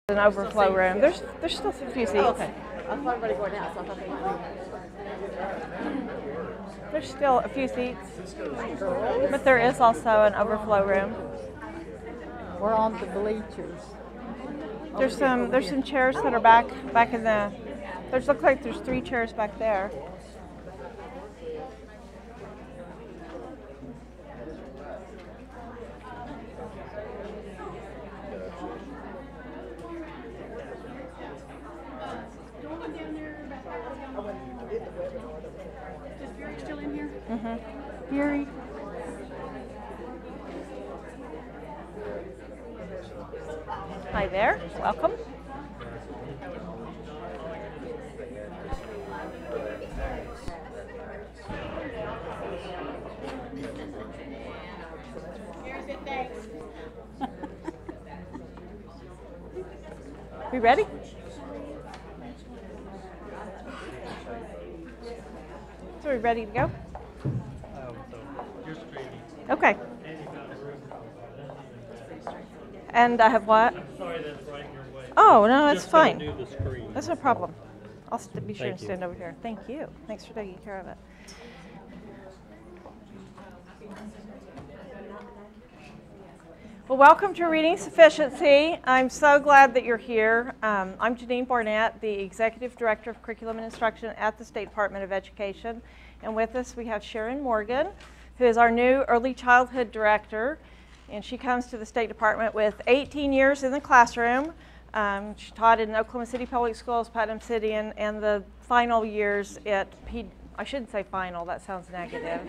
An overflow room. There's still a few seats. Oh, okay. I thought everybody going out, so I thought they might be. There's still a few seats, but there is also an overflow room. We're on the bleachers. There's some chairs that are back in the. Looks like there's 3 chairs back there. Is Fury still in here? Mm-hmm. Fury. Hi there. Welcome. We ready? So we ready to go? Okay. And I have what? I'm sorry that's right in your way. Oh, no, that's Just fine. do the screen. That's no problem. I'll be sure Thank and you. stand over here. Thank you. Thanks for taking care of it. Well, welcome to Reading Sufficiency. I'm so glad that you're here. I'm Janine Barnett, the Executive Director of Curriculum and Instruction at the State Department of Education. And with us we have Sharon Morgan, who is our new Early Childhood Director. And she comes to the State Department with 18 years in the classroom. She taught in Oklahoma City Public Schools, Putnam City, and the final years at I shouldn't say final, that sounds negative.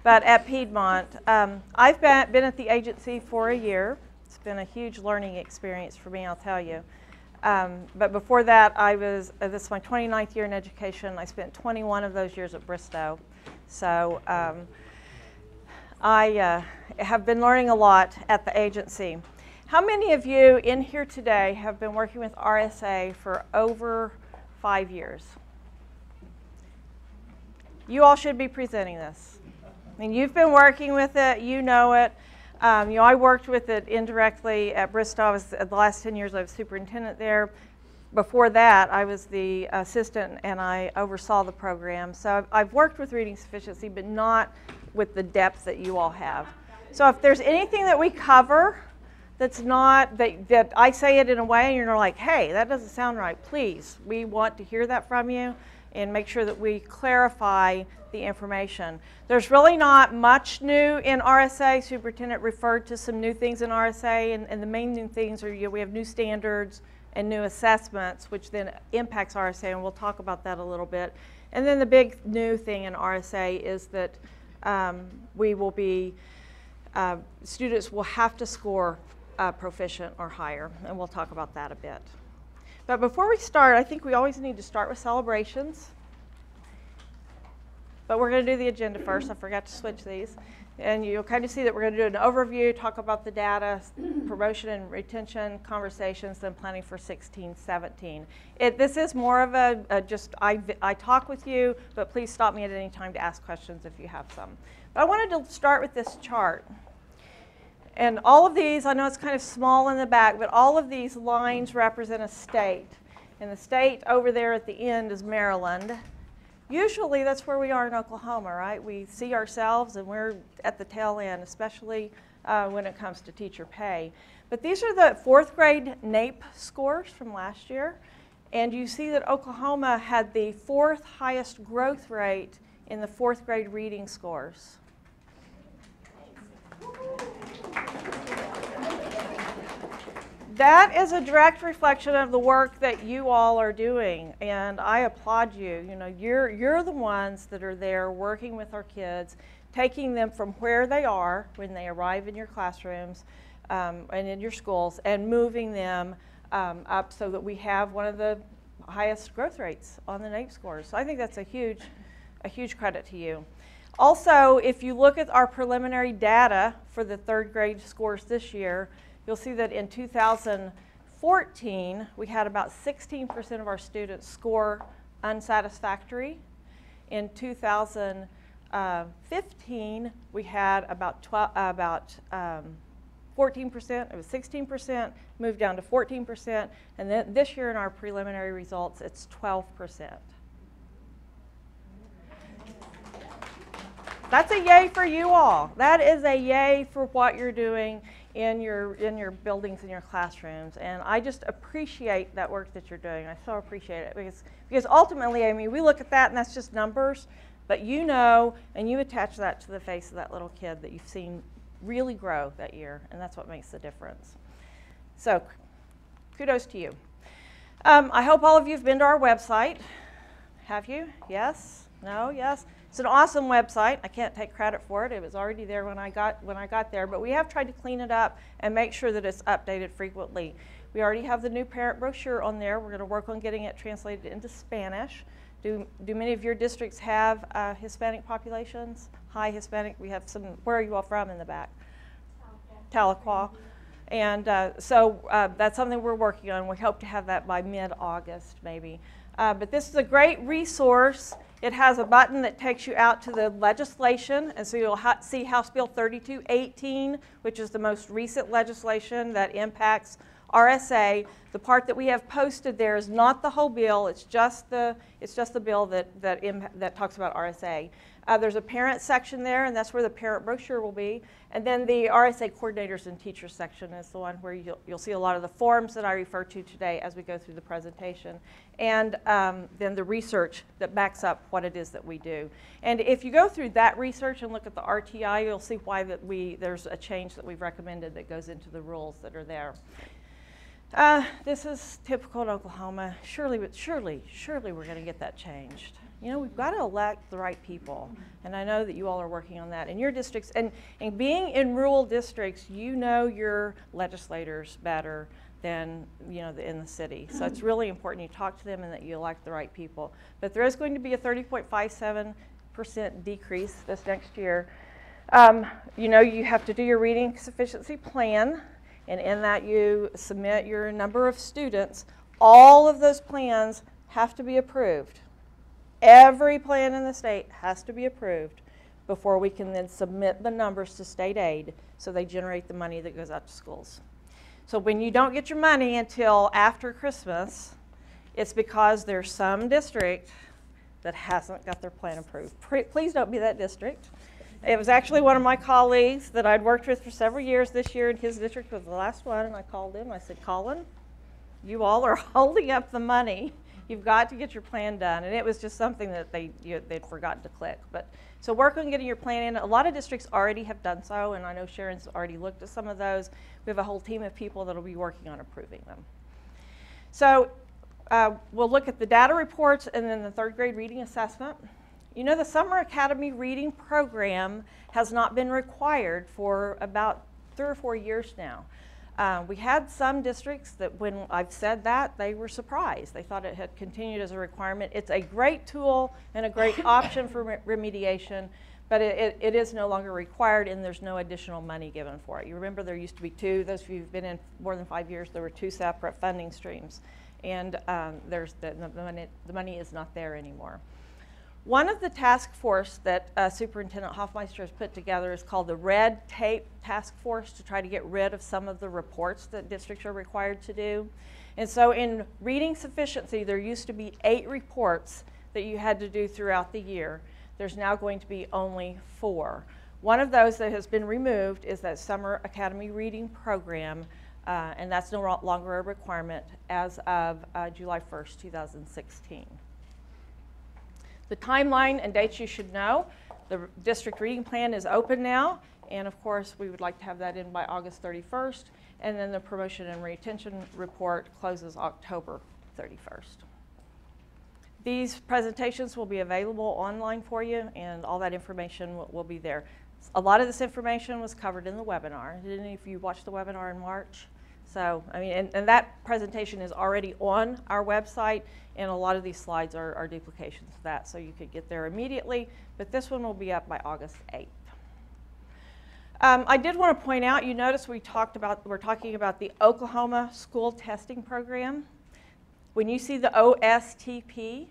But at Piedmont. I've been at the agency for a year. It's been a huge learning experience for me, I'll tell you. But before that, this is my 29th year in education. I spent 21 of those years at Bristow. So I have been learning a lot at the agency. How many of you in here today have been working with RSA for over 5 years? You all should be presenting this. I mean, you've been working with it, you know it. I worked with it indirectly at Bristow. The last 10 years I was superintendent there. Before that, I was the assistant and I oversaw the program. So I've worked with reading sufficiency, but not with the depth that you all have. So if there's anything that we cover that's not, that I say it in a way and you're like, hey, that doesn't sound right, please, we want to hear that from you and make sure that we clarify the information. There's really not much new in RSA. Superintendent referred to some new things in RSA, and the main new things are we have new standards and new assessments, which then impacts RSA, and we'll talk about that a little bit. And then the big new thing in RSA is that students will have to score proficient or higher, and we'll talk about that a bit. But before we start, I think we always need to start with celebrations. But we're going to do the agenda first. I forgot to switch these. And you'll kind of see that we're going to do an overview, talk about the data, promotion and retention, conversations, then planning for 16-17. This is more of I talk with you, but please stop me at any time to ask questions if you have some. But I wanted to start with this chart. And all of these, I know it's kind of small in the back, but all of these lines represent a state. And the state over there at the end is Maryland. Usually that's where we are in Oklahoma, right? We see ourselves and we're at the tail end, especially when it comes to teacher pay. But these are the 4th grade NAEP scores from last year. And you see that Oklahoma had the 4th highest growth rate in the 4th grade reading scores. That is a direct reflection of the work that you all are doing, and I applaud you. You know, you're the ones that are there working with our kids, taking them from where they are when they arrive in your classrooms and in your schools, and moving them up so that we have one of the highest growth rates on the NAEP scores. So I think that's a huge credit to you. Also, if you look at our preliminary data for the third grade scores this year, you'll see that in 2014, we had about 16% of our students score unsatisfactory. In 2015, we had about 14%, it was 16%, moved down to 14%, and then this year in our preliminary results, it's 12%. That's a yay for you all. That is a yay for what you're doing in your buildings, in your classrooms, and I just appreciate that work that you're doing. I so appreciate it because ultimately, I mean, we look at that and that's just numbers, but you know, and you attach that to the face of that little kid that you've seen really grow that year, and that's what makes the difference. So, kudos to you. I hope all of you have been to our website. Have you? Yes? No? Yes? It's an awesome website. I can't take credit for it. It was already there when I got there, but we have tried to clean it up and make sure that it's updated frequently. We already have the new parent brochure on there. We're going to work on getting it translated into Spanish. Do many of your districts have Hispanic populations? High Hispanic? We have some. Where are you all from in the back? Tahlequah. And so that's something we're working on. We hope to have that by mid-August, maybe. But this is a great resource. It has a button that takes you out to the legislation, and so you'll see House Bill 3218, which is the most recent legislation that impacts RSA. The part that we have posted there is not the whole bill. It's just the bill that talks about RSA. There's a parent section there, and that's where the parent brochure will be. And then the RSA coordinators and teachers section is the one where you'll see a lot of the forms that I refer to today as we go through the presentation. And then the research that backs up what it is that we do. And if you go through that research and look at the RTI, you'll see why there's a change that we've recommended that goes into the rules that are there. This is typical in Oklahoma. Surely we're going to get that changed. You know, we've got to elect the right people, and I know that you all are working on that in your districts. And being in rural districts, you know your legislators better than in the city. So it's really important you talk to them and that you elect the right people. But there is going to be a 30.57% decrease this next year. You have to do your reading sufficiency plan, and in that you submit your number of students. All of those plans have to be approved. Every plan in the state has to be approved before we can then submit the numbers to state aid so they generate the money that goes out to schools. So when you don't get your money until after Christmas, it's because there's some district that hasn't got their plan approved. Please don't be that district. It was actually one of my colleagues that I'd worked with for several years this year, and his district was the last one, and I called him. I said, Colin, you all are holding up the money. You've got to get your plan done. And it was just something that they'd forgotten to click. So work on getting your plan in. A lot of districts already have done so, and I know Sharon's already looked at some of those. We have a whole team of people that will be working on approving them. So we'll look at the data reports and then the third grade reading assessment. You know, the Summer Academy Reading Program has not been required for about 3 or 4 years now. We had some districts that when I've said that, they were surprised. They thought it had continued as a requirement. It's a great tool and a great option for remediation, but it is no longer required, and there's no additional money given for it. You remember there used to be two. Those of you who've been in more than 5 years, there were 2 separate funding streams, and the money is not there anymore. One of the task force that Superintendent Hoffmeister has put together is called the Red Tape Task Force to try to get rid of some of the reports that districts are required to do. And so in reading sufficiency, there used to be 8 reports that you had to do throughout the year. There's now going to be only 4. One of those that has been removed is that Summer Academy Reading Program, and that's no longer a requirement as of July 1st, 2016. The timeline and dates you should know. The district reading plan is open now, and of course we would like to have that in by August 31st, and then the promotion and retention report closes October 31st. These presentations will be available online for you, and all that information will be there. A lot of this information was covered in the webinar. Did any of you watch the webinar in March? So, I mean, and that presentation is already on our website, and a lot of these slides are duplications of that, so you could get there immediately, but this one will be up by August 8th. I did want to point out, you notice we're talking about the Oklahoma School Testing Program. When you see the OSTP,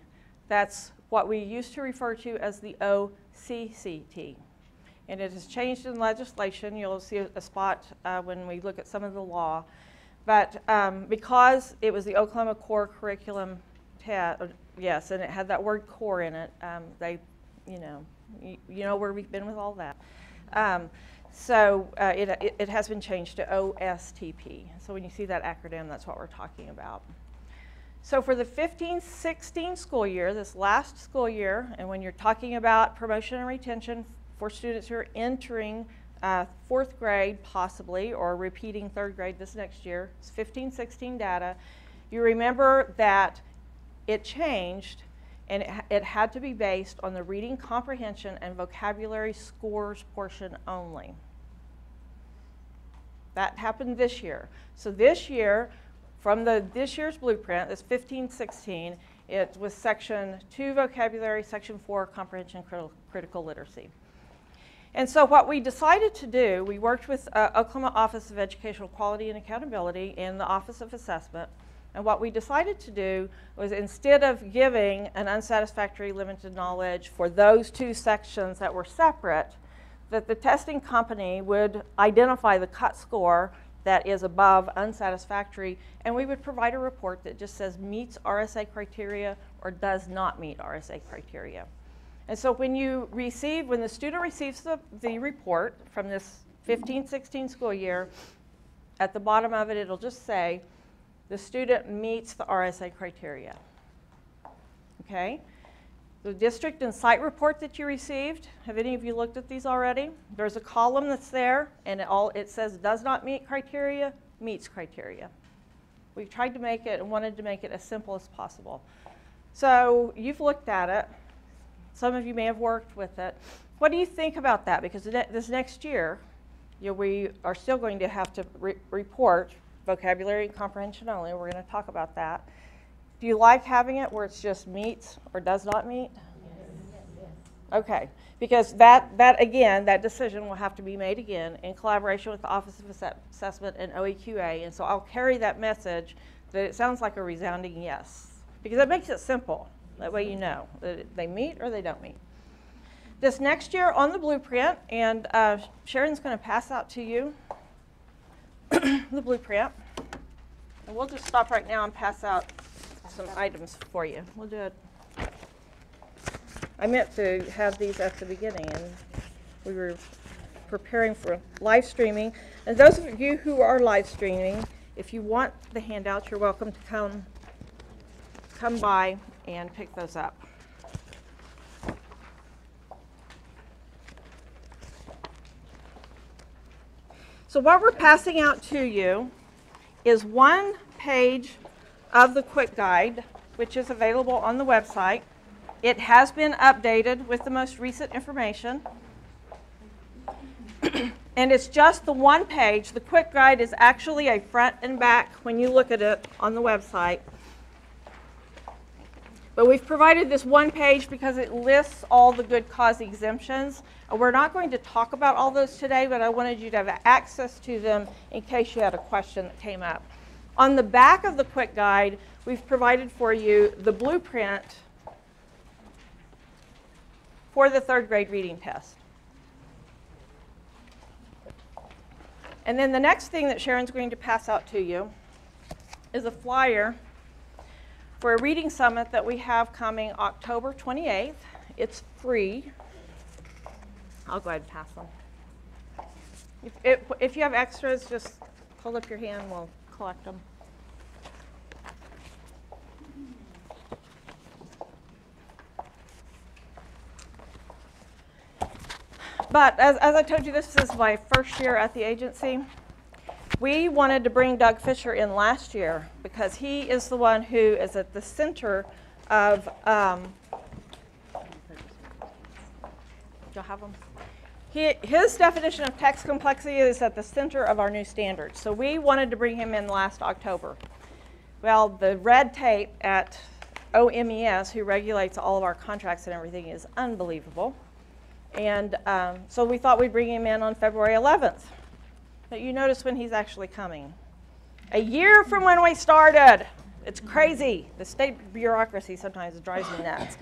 that's what we used to refer to as the OCCT. And it has changed in legislation. You'll see a spot when we look at some of the law. But because it was the Oklahoma Core Curriculum test, yes, and it had that word core in it, you know where we've been with all that. So it has been changed to OSTP. So when you see that acronym, that's what we're talking about. So for the 15-16 school year, this last school year, and when you're talking about promotion and retention for students who are entering 4th grade possibly, or repeating 3rd grade this next year, it's 15-16 data, you remember that it changed, and it had to be based on the reading comprehension and vocabulary scores portion only. That happened this year. So this year, from this year's blueprint, this 15-16, it was Section 2 vocabulary, Section 4 comprehension critical literacy. And so what we decided to do, we worked with Oklahoma Office of Educational Quality and Accountability and the Office of Assessment. And what we decided to do was, instead of giving an unsatisfactory limited knowledge for those 2 sections that were separate, that the testing company would identify the cut score that is above unsatisfactory, and we would provide a report that just says meets RSA criteria or does not meet RSA criteria. And so when the student receives the report from this 15-16 school year, at the bottom of it, it'll just say, the student meets the RSA criteria. Okay? The district and site report that you received, have any of you looked at these already? There's a column that's there, and it says does not meet criteria, meets criteria. We've tried to make it and wanted to make it as simple as possible. So you've looked at it. Some of you may have worked with it. What do you think about that? Because this next year, we are still going to have to report vocabulary and comprehension only. We're going to talk about that. Do you like having it where it's just meets or does not meet? Yes. Okay, because that again, that decision will have to be made again in collaboration with the Office of Assessment and OEQA. And so I'll carry that message that it sounds like a resounding yes, because it makes it simple. That way you know that they meet or they don't meet. This next year on the blueprint, and Sharon's going to pass out to you the blueprint. And we'll just stop right now and pass out some items for you. We'll do it. I meant to have these at the beginning, and we were preparing for live streaming. And those of you who are live streaming, if you want the handouts, you're welcome to come by and pick those up. So what we're passing out to you is one page of the quick guide, which is available on the website. It has been updated with the most recent information. And it's just the one page. The quick guide is actually a front and back when you look at it on the website. But we've provided this one page because it lists all the good cause exemptions. We're not going to talk about all those today, but I wanted you to have access to them in case you had a question that came up. On the back of the quick guide, we've provided for you the blueprint for the 3rd grade reading test. And then the next thing that Sharon's going to pass out to you is a flyer for a reading summit that we have coming October 28th. It's free. I'll go ahead and pass them. If you have extras, just hold up your hand and we'll collect them. But as I told you, this is my first year at the agency. We wanted to bring Doug Fisher in last year because he is the one who is at the center of, you'll have them? His definition of text complexity is at the center of our new standards. So we wanted to bring him in last October. Well, the red tape at OMES, who regulates all of our contracts and everything, is unbelievable. And so we thought we'd bring him in on February 11th. But you notice when he's actually coming. A year from when we started. It's crazy. The state bureaucracy sometimes drives me nuts.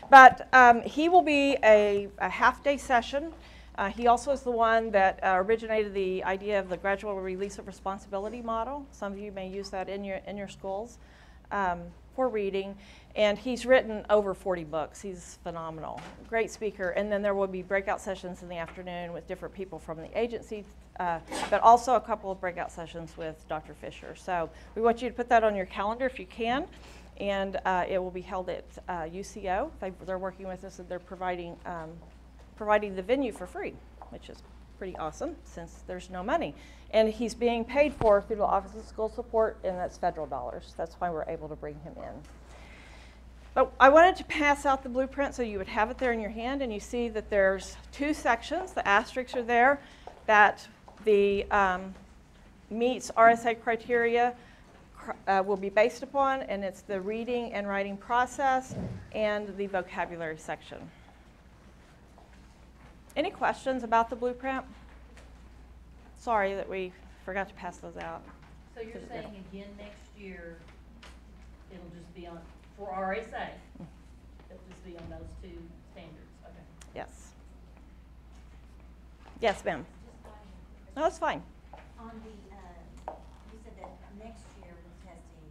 But he will be a half-day session. He also is the one that originated the idea of the gradual release of responsibility model. Some of you may use that in your schools for reading. And he's written over 40 books. He's phenomenal. Great speaker. And then there will be breakout sessions in the afternoon with different people from the agency, but also a couple of breakout sessions with Dr. Fisher. So we want you to put that on your calendar if you can. And it will be held at UCO. They're working with us and they're providing the venue for free, which is pretty awesome since there's no money. And he's being paid for through the Office of School Support, and that's federal dollars. That's why we're able to bring him in. But I wanted to pass out the blueprint so you would have it there in your hand, and you see that there's 2 sections. The asterisks are there that the meets RSA criteria will be based upon, and it's the reading and writing process and the vocabulary section. Any questions about the blueprint? Sorry that we forgot to pass those out. So you're saying again next year, it'll just be on, for RSA, it'll just be on those 2 standards, okay? Yes. Yes, ma'am. No, that's fine. On the, you said that next year with testing,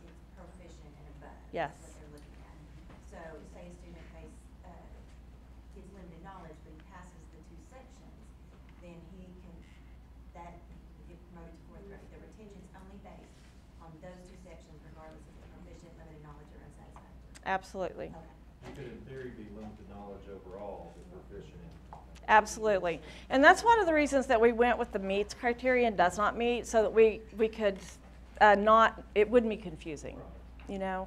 it's proficient and above. Yes. That's what they're looking at. So say a student gets limited knowledge, but he passes the 2 sections, then he can, get promoted to 4th grade. The retention's only based on those 2 sections, regardless if it's proficient, limited knowledge, or unsatisfactory. Absolutely. Okay. You could in theory be limited knowledge overall if proficient in. Absolutely. And that's one of the reasons that we went with the meets criteria and does not meet, so that we could it wouldn't be confusing, you know?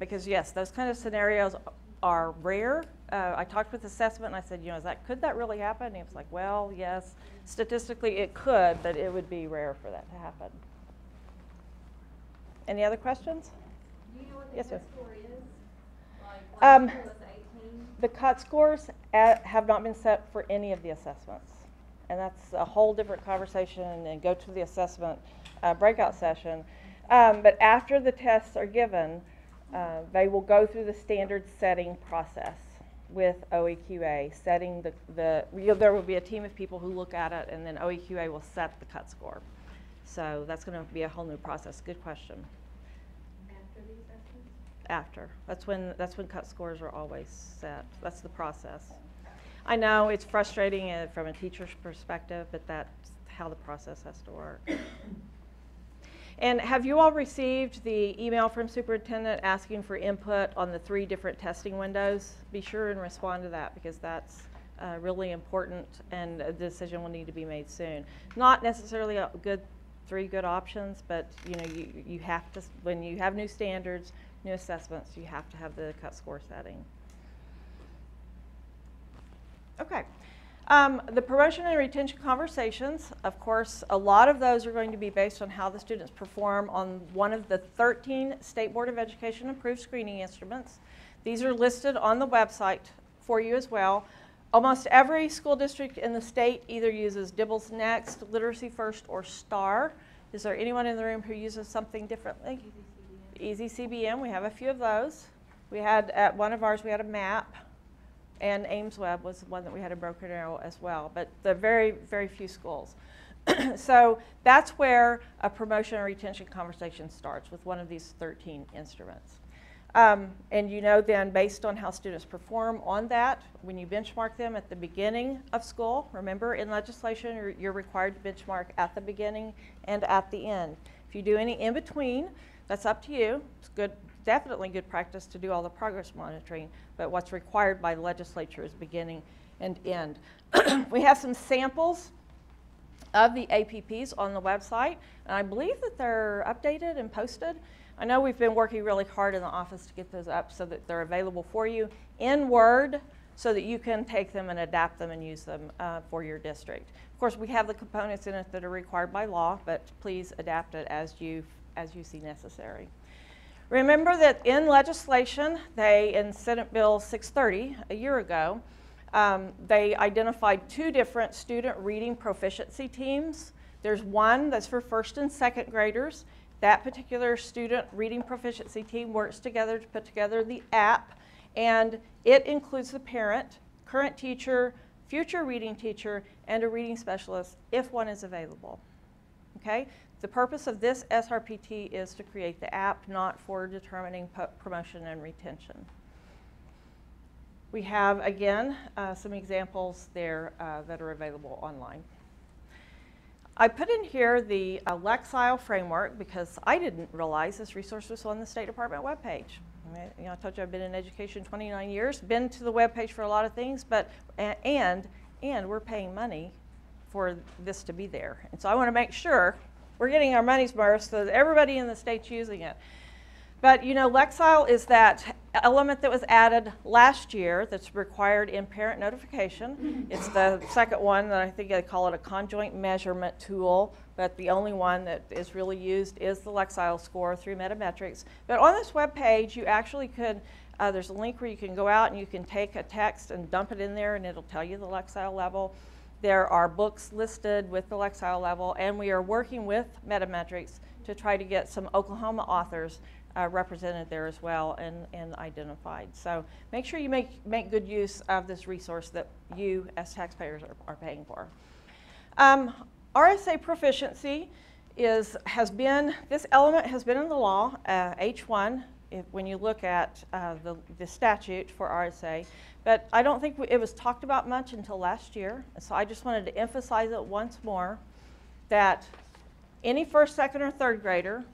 Because yes, those kind of scenarios are rare. I talked with assessment and I said, you know, could that really happen? And he was like, well, yes, statistically it could, but it would be rare for that to happen. Any other questions? Do you know what the Yes, test sir. score is? Like Um, last year was 18? The cut scores have not been set for any of the assessments. And that's a whole different conversation, and go to the assessment breakout session. But after the tests are given, they will go through the standard setting process with OEQA, setting there will be a team of people who look at it, and then OEQA will set the cut score. So that's going to be a whole new process. Good question. After the assessments? After. That's when cut scores are always set. That's the process. I know it's frustrating from a teacher's perspective, but that's how the process has to work. And have you all received the email from superintendent asking for input on the 3 different testing windows? Be sure and respond to that, because that's really important, and a decision will need to be made soon. Not necessarily 3 good options, but you know, you have to, when you have new standards, new assessments, you have to have the cut score setting. Okay. The promotion and retention conversations, of course, a lot of those are going to be based on how the students perform on one of the 13 State Board of Education approved screening instruments. These are listed on the website for you as well. Almost every school district in the state either uses Dibble's Next, Literacy First, or STAR. Is there anyone in the room who uses something differently? Easy CBM, we have a few of those. We had, at one of ours, we had a map. And Ames Web was one that we had in Broken Arrow as well, but the very, very few schools. So that's where a promotion or retention conversation starts, with one of these 13 instruments. And you know then, based on how students perform on that, when you benchmark them at the beginning of school, remember in legislation you're required to benchmark at the beginning and at the end. If you do any in between, that's up to you. It's good. Definitely good practice to do all the progress monitoring, but what's required by the legislature is beginning and end. We have some samples of the APPs on the website, and I believe that they're updated and posted. I know we've been working really hard in the office to get those up so that they're available for you in Word, so that you can take them and adapt them and use them for your district. Of course, we have the components in it that are required by law, but please adapt it as you see necessary. Remember that in legislation, in Senate Bill 630 a year ago, they identified 2 different student reading proficiency teams. There's one that's for first and second graders. That particular student reading proficiency team works together to put together the app, and it includes the parent, current teacher, future reading teacher, and a reading specialist if one is available. Okay? The purpose of this SRPT is to create the app, not for determining promotion and retention. We have, again, some examples there that are available online. I put in here the Lexile framework because I didn't realize this resource was on the State Department webpage. I told you I've been in education 29 years, been to the webpage for a lot of things, but and we're paying money for this to be there. And so I want to make sure we're getting our money's worth so that everybody in the state's using it. But you know, Lexile is that element that was added last year that's required in parent notification. It's the second one that I think they call it a conjoint measurement tool, but the only one that is really used is the Lexile score through Metametrics. But on this web page, you actually could, there's a link where you can go out and you can take a text and dump it in there and it'll tell you the Lexile level. There are books listed with the Lexile level, and we are working with Metametrics to try to get some Oklahoma authors represented there as well and identified. So make sure you make good use of this resource that you as taxpayers are paying for. RSA proficiency this element has been in the law, H1, when you look at the statute for RSA, but I don't think it was talked about much until last year. So I just wanted to emphasize it once more that any first, second, or third grader,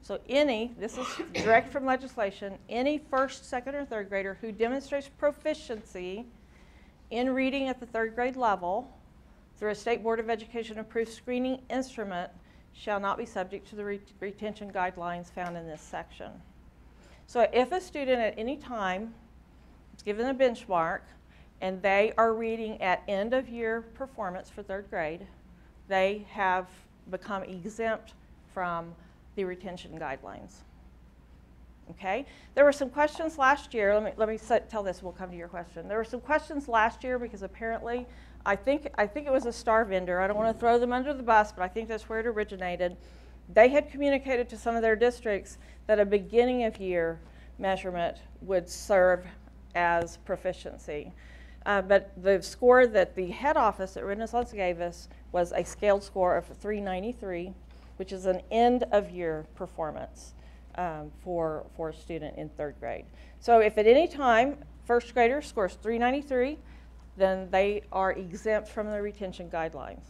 so this is direct from legislation, any first, second, or third grader who demonstrates proficiency in reading at the third grade level through a State Board of Education approved screening instrument shall not be subject to the retention guidelines found in this section. So if a student at any time is given a benchmark and they are reading at end of year performance for third grade, they have become exempt from the retention guidelines. Okay? There were some questions last year. Let me tell this, we'll come to your question. There were some questions last year because apparently, I think it was a star vendor. I don't want to throw them under the bus, but I think that's where it originated. They had communicated to some of their districts that a beginning of year measurement would serve as proficiency. But the score that the head office at Renaissance gave us was a scaled score of 393, which is an end of year performance for a student in third grade. So if at any time first grader scores 393, then they are exempt from the retention guidelines.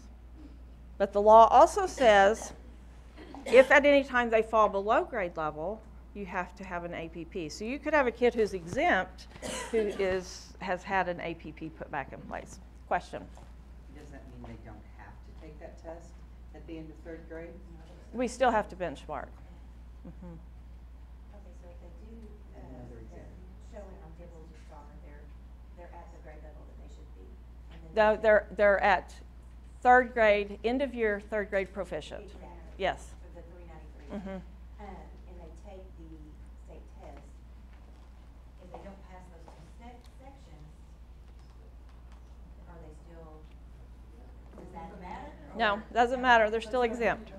But the law also says if at any time they fall below grade level, you have to have an APP. So you could have a kid who's exempt who has had an APP put back in place. Question? Does that mean they don't have to take that test at the end of third grade? We still have to benchmark. Mm-hmm. Okay, so if they do, showing on Dibbles or Star, they're at the grade level that they should be. And then They're at third grade, end of year, third grade proficient. Exactly. Yes. For the 393. Mm-hmm. And they take the state test. If they don't pass those two sections, are they still, does that matter? No, doesn't matter. They're still exempt.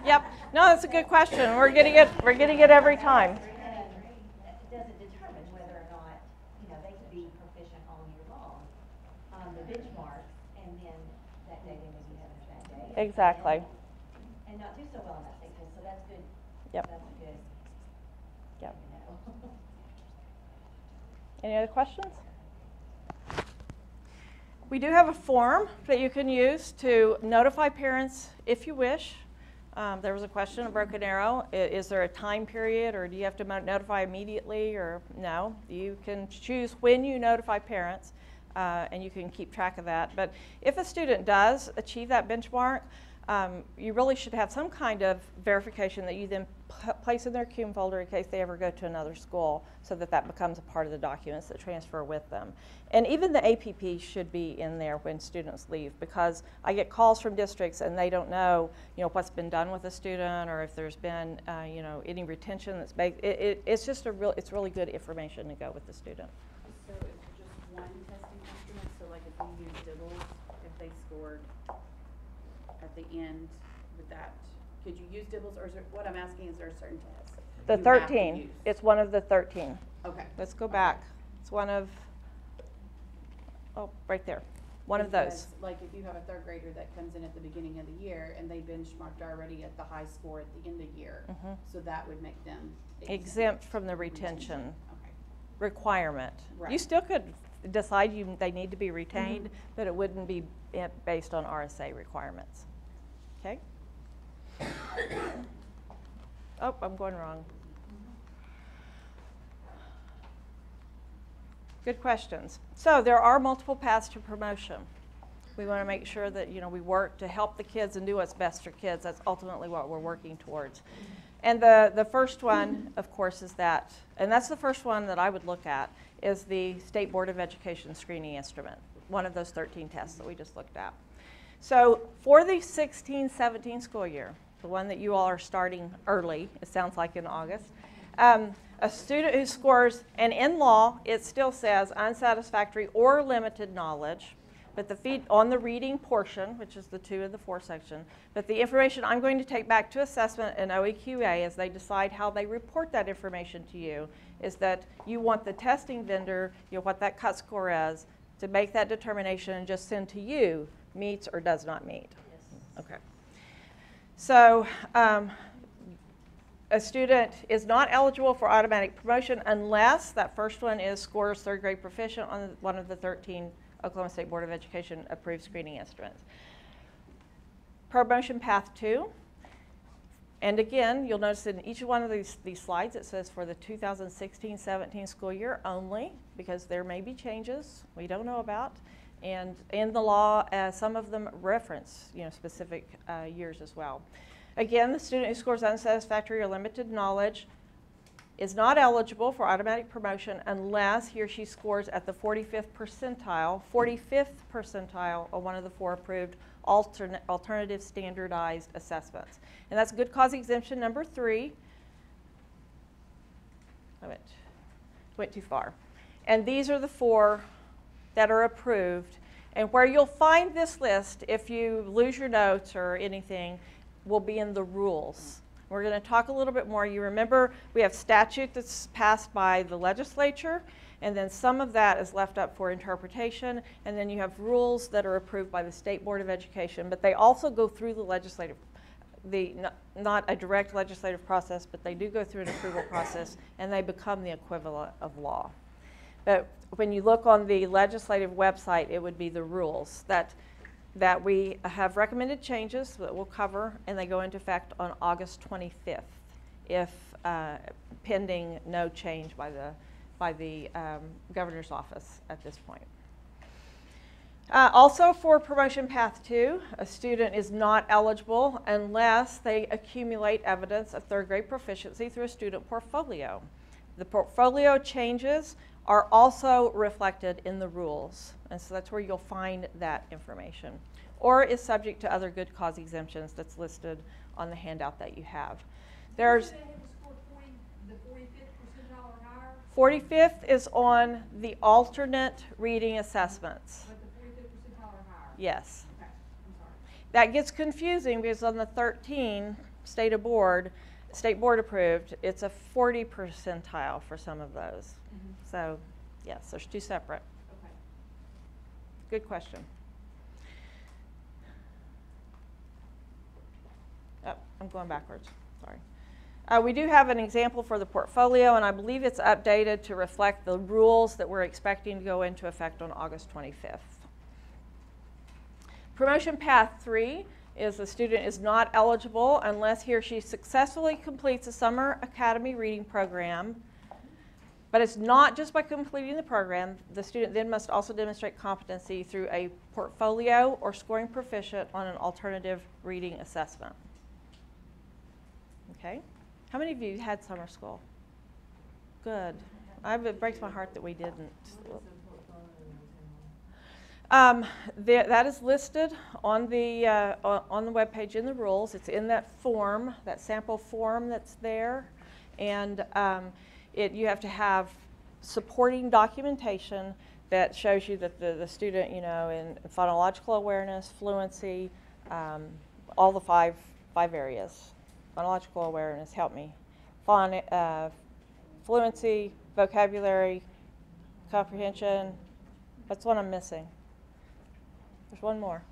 Yep. No, that's a good question. We're getting it every time. It doesn't determine whether or not, they could be proficient all year long on the benchmark, and then that day they maybe have a bad day. Exactly. And not do so well on that state test, so that's good. Yep. That's good. Yep. to know. Any other questions? We do have a form that you can use to notify parents if you wish. There was a question, a broken arrow. Is there a time period, or do you have to notify immediately, or no? You can choose when you notify parents, and you can keep track of that. But if a student does achieve that benchmark, you really should have some kind of verification that you then place in their CUME folder in case they ever go to another school, so that that becomes a part of the documents that transfer with them. And even the APP should be in there when students leave, because I get calls from districts and they don't know, what's been done with a student, or if there's been, any retention that's made. It's just it's really good information to go with the student. So it's just one testing instrument, so like if we use Dibbles, if they scored at the end with that, could you use Dibbles, or is there, what I'm asking, is there a certain test? The you have to 13, use? it's one of the 13. Okay. Let's go back. It's one of, right there, one of those. Because, like if you have a third grader that comes in at the beginning of the year and they benchmarked already at the high score at the end of the year, so that would make them Exempt from the retention Okay. requirement. You Right. still could decide they need to be retained, but it wouldn't be based on RSA requirements. Okay? Oh, I'm going wrong. Good questions. So there are multiple paths to promotion. We want to make sure that we work to help the kids and do what's best for kids. That's ultimately what we're working towards. And the first one, of course, is that, and that's the first one that I would look at, is the State Board of Education screening instrument, one of those 13 tests that we just looked at. So for the 16-17 school year, the one that you all are starting early, it sounds like in August, a student who scores, and in law, it still says unsatisfactory or limited knowledge, but on the reading portion, which is the 2 of the 4 section, but the information I'm going to take back to assessment and OEQA as they decide how they report that information to you, is that you want the testing vendor, what that cut score is, to make that determination and just send to you meets or does not meet. Yes. Okay. So a student is not eligible for automatic promotion unless that first one is scores 3rd grade proficient on one of the 13 Oklahoma State Board of Education approved screening instruments. Promotion path 2. And again, you'll notice in each one of these slides it says for the 2016-17 school year only, because there may be changes we don't know about. And in the law, some of them reference specific years as well. Again, the student who scores unsatisfactory or limited knowledge is not eligible for automatic promotion unless he or she scores at the 45th percentile on one of the 4 approved alternative standardized assessments. And that's good cause exemption number 3. I went too far. And these are the 4 that are approved. And where you'll find this list, if you lose your notes or anything, will be in the rules. We're going to talk a little bit more. You remember we have statute that's passed by the legislature, and then some of that is left up for interpretation, and then you have rules that are approved by the State Board of Education, but they also go through the legislative, not a direct legislative process, but they do go through an approval process, and they become the equivalent of law. But when you look on the legislative website, it would be the rules that we have recommended changes that we'll cover, and they go into effect on August 25th, if pending no change by the governor's office at this point. Also for promotion path 2, a student is not eligible unless they accumulate evidence of 3rd grade proficiency through a student portfolio. The portfolio changes are also reflected in the rules, and so that's where you'll find that information, or is subject to other good cause exemptions that's listed on the handout that you have. There's They have to score 40, the 45th percentile or higher, 45th is on the alternate reading assessments. but the 45th percentile or higher. Yes. Okay, I'm sorry. That gets confusing because on the 13 state board approved, it's a 40 percentile for some of those. So yes, there's 2 separate. Okay. Good question. Oh, I'm going backwards, sorry. We do have an example for the portfolio, and I believe it's updated to reflect the rules that we're expecting to go into effect on August 25th. Promotion path 3 is the student is not eligible unless he or she successfully completes a summer academy reading program. But it's not just by completing the program. The student then must also demonstrate competency through a portfolio or scoring proficient on an alternative reading assessment. Okay? How many of you had summer school? Good. It breaks my heart that we didn't. That is listed on the webpage in the rules. It's in that form, that sample form that's there, and you have to have supporting documentation that shows you that the student, you know, in phonological awareness, fluency, all the five areas. Phonological awareness, help me. Fluency, vocabulary, comprehension. That's what I'm missing. There's one more.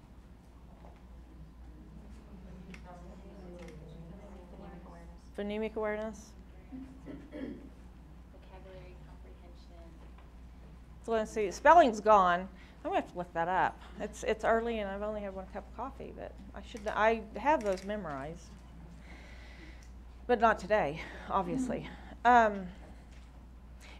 Phonemic awareness. Vocabulary, comprehension. Fluency. Spelling's gone. I'm gonna have to look that up. It's early and I've only had one cup of coffee, but I have those memorized. But not today, obviously. And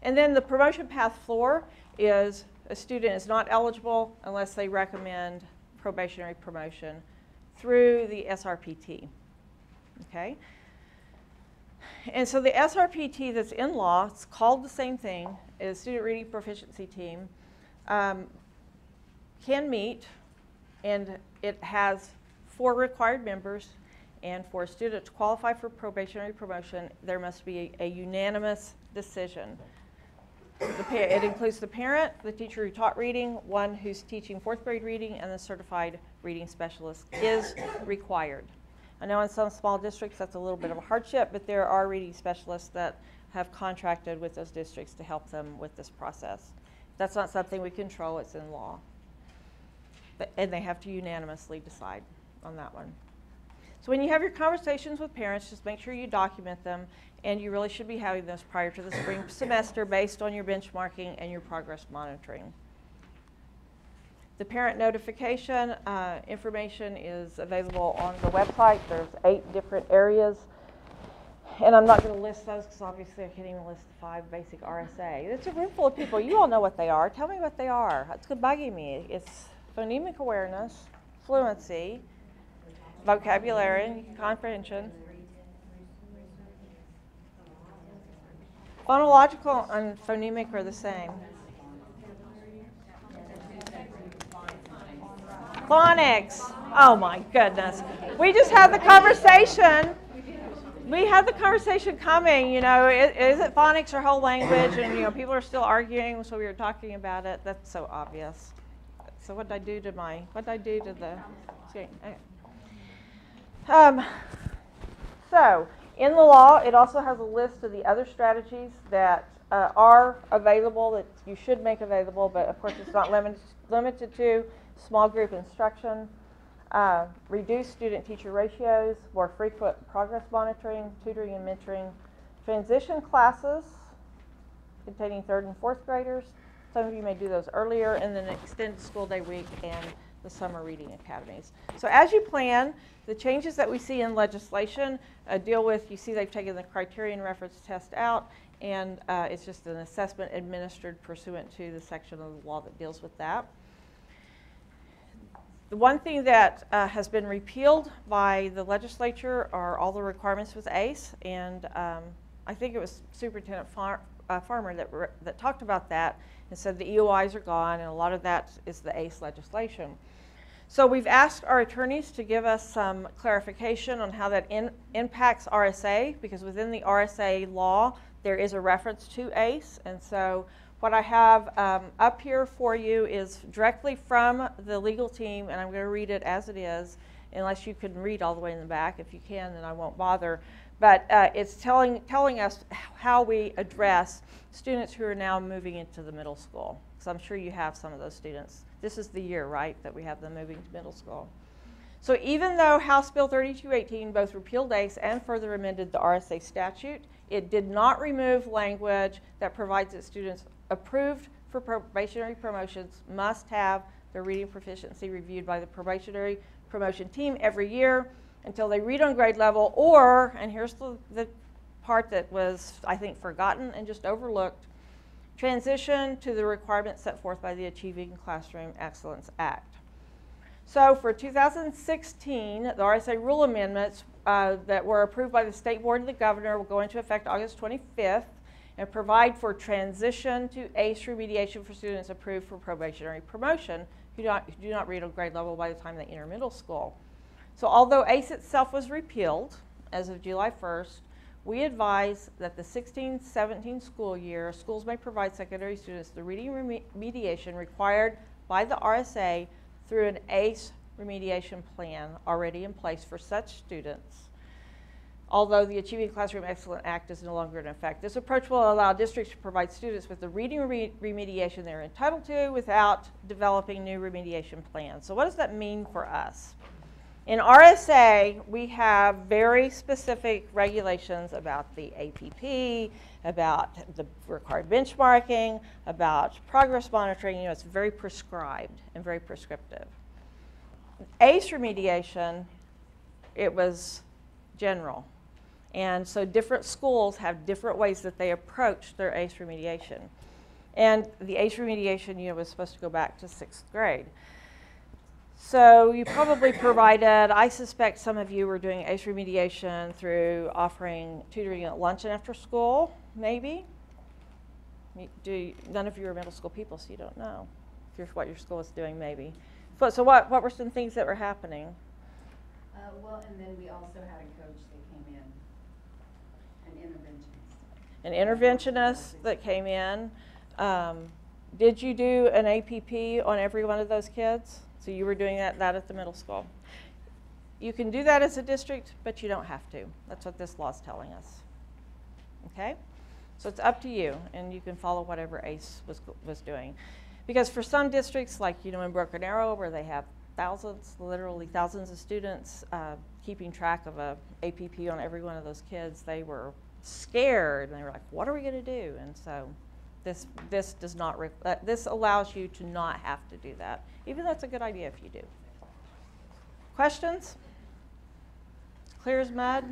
then the promotion path floor is a student is not eligible unless they recommend probationary promotion through the SRPT. Okay? And so the SRPT that's in law, it's called the same thing, is Student Reading Proficiency Team, can meet, and it has 4 required members, and for a student to qualify for probationary promotion, there must be a unanimous decision. It includes the parent, the teacher who taught reading, one who's teaching 4th grade reading, and the certified reading specialist is required. I know in some small districts that's a little bit of a hardship, but there are reading specialists that have contracted with those districts to help them with this process. That's not something we control, it's in law. And they have to unanimously decide on that one. So when you have your conversations with parents, just make sure you document them, and you really should be having those prior to the spring semester based on your benchmarking and your progress monitoring. The parent notification information is available on the website. There's 8 different areas, and I'm not going to list those because obviously I can't even list the 5 basic RSA. It's a room full of people. You all know what they are. Tell me what they are. It's bugging me. It's phonemic awareness, fluency, vocabulary, comprehension. Phonological and phonemic are the same. Phonics. Oh my goodness. We just had the conversation. We had the conversation coming, you know, is it phonics or whole language? And, you know, people are still arguing, so we were talking about it. That's so obvious. So what did I do to the screen? Okay. So in the law, it also has a list of the other strategies that are available, that you should make available, but of course it's not limited to small group instruction, reduced student-teacher ratios, more frequent progress monitoring, tutoring and mentoring, transition classes containing 3rd and 4th graders. Some of you may do those earlier, and then extended school day week and the summer reading academies. So as you plan, the changes that we see in legislation deal with, you see they've taken the criterion reference test out, and it's just an assessment administered pursuant to the section of the law that deals with that. The one thing that has been repealed by the legislature are all the requirements with ACE, and I think it was Superintendent Farmer that talked about that and said the EOIs are gone, and a lot of that is the ACE legislation. So we've asked our attorneys to give us some clarification on how that impacts RSA, because within the RSA law there is a reference to ACE, and so what I have up here for you is directly from the legal team, and I'm going to read it as it is, unless you can read all the way in the back. If you can, then I won't bother. But it's telling us how we address students who are now moving into the middle school. So I'm sure you have some of those students. This is the year, right, that we have them moving to middle school. So even though House Bill 3218 both repealed ACE and further amended the RSA statute, it did not remove language that provides that students approved for probationary promotions must have their reading proficiency reviewed by the probationary promotion team every year until they read on grade level, or, and here's the part that was, I think, forgotten and just overlooked, transition to the requirements set forth by the Achieving Classroom Excellence Act. So for 2016, the RSA rule amendments that were approved by the State Board and the Governor will go into effect August 25th and provide for transition to ACE remediation for students approved for probationary promotion who do not read a grade level by the time they enter middle school. So although ACE itself was repealed as of July 1st, we advise that the 16-17 school year, schools may provide secondary students the reading remediation required by the RSA through an ACE remediation plan already in place for such students, although the Achieving Classroom Excellence Act is no longer in effect. This approach will allow districts to provide students with the reading remediation they're entitled to without developing new remediation plans. So what does that mean for us? In RSA, we have very specific regulations about the APP, about the required benchmarking, about progress monitoring. You know, it's very prescribed and very prescriptive. ACE remediation, it was general. And so different schools have different ways that they approach their ACE remediation. And the ACE remediation, you know, was supposed to go back to 6th grade. So you probably provided, I suspect some of you were doing ACE remediation through offering tutoring at lunch and after school, maybe. None of you are middle school people, so you don't know what your school is doing, maybe. So what were some things that were happening? Well, and then we also had a coach that came in, an interventionist. An interventionist that came in. Did you do an APP on every one of those kids? So you were doing that at the middle school. You can do that as a district, but you don't have to. That's what this law is telling us. Okay? So it's up to you, and you can follow whatever ACE was doing. Because for some districts, like in Broken Arrow, where they have thousands, literally thousands of students keeping track of a APP on every one of those kids, they were scared, and they were like, what are we going to do? And so this does not, this allows you to not have to do that, even though it's a good idea if you do. Questions? Clear as mud?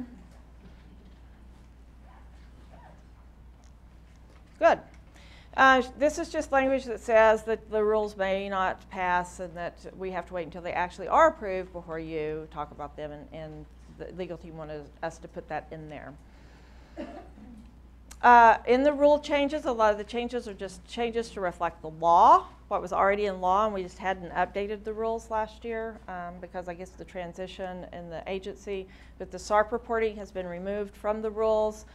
Good. This is just language that says that the rules may not pass and that we have to wait until they actually are approved before you talk about them, and the legal team wanted us to put that in there. In the rule changes, a lot of the changes are just changes to reflect the law, what was already in law, and we just hadn't updated the rules last year because I guess the transition in the agency. But the SARP reporting has been removed from the rules.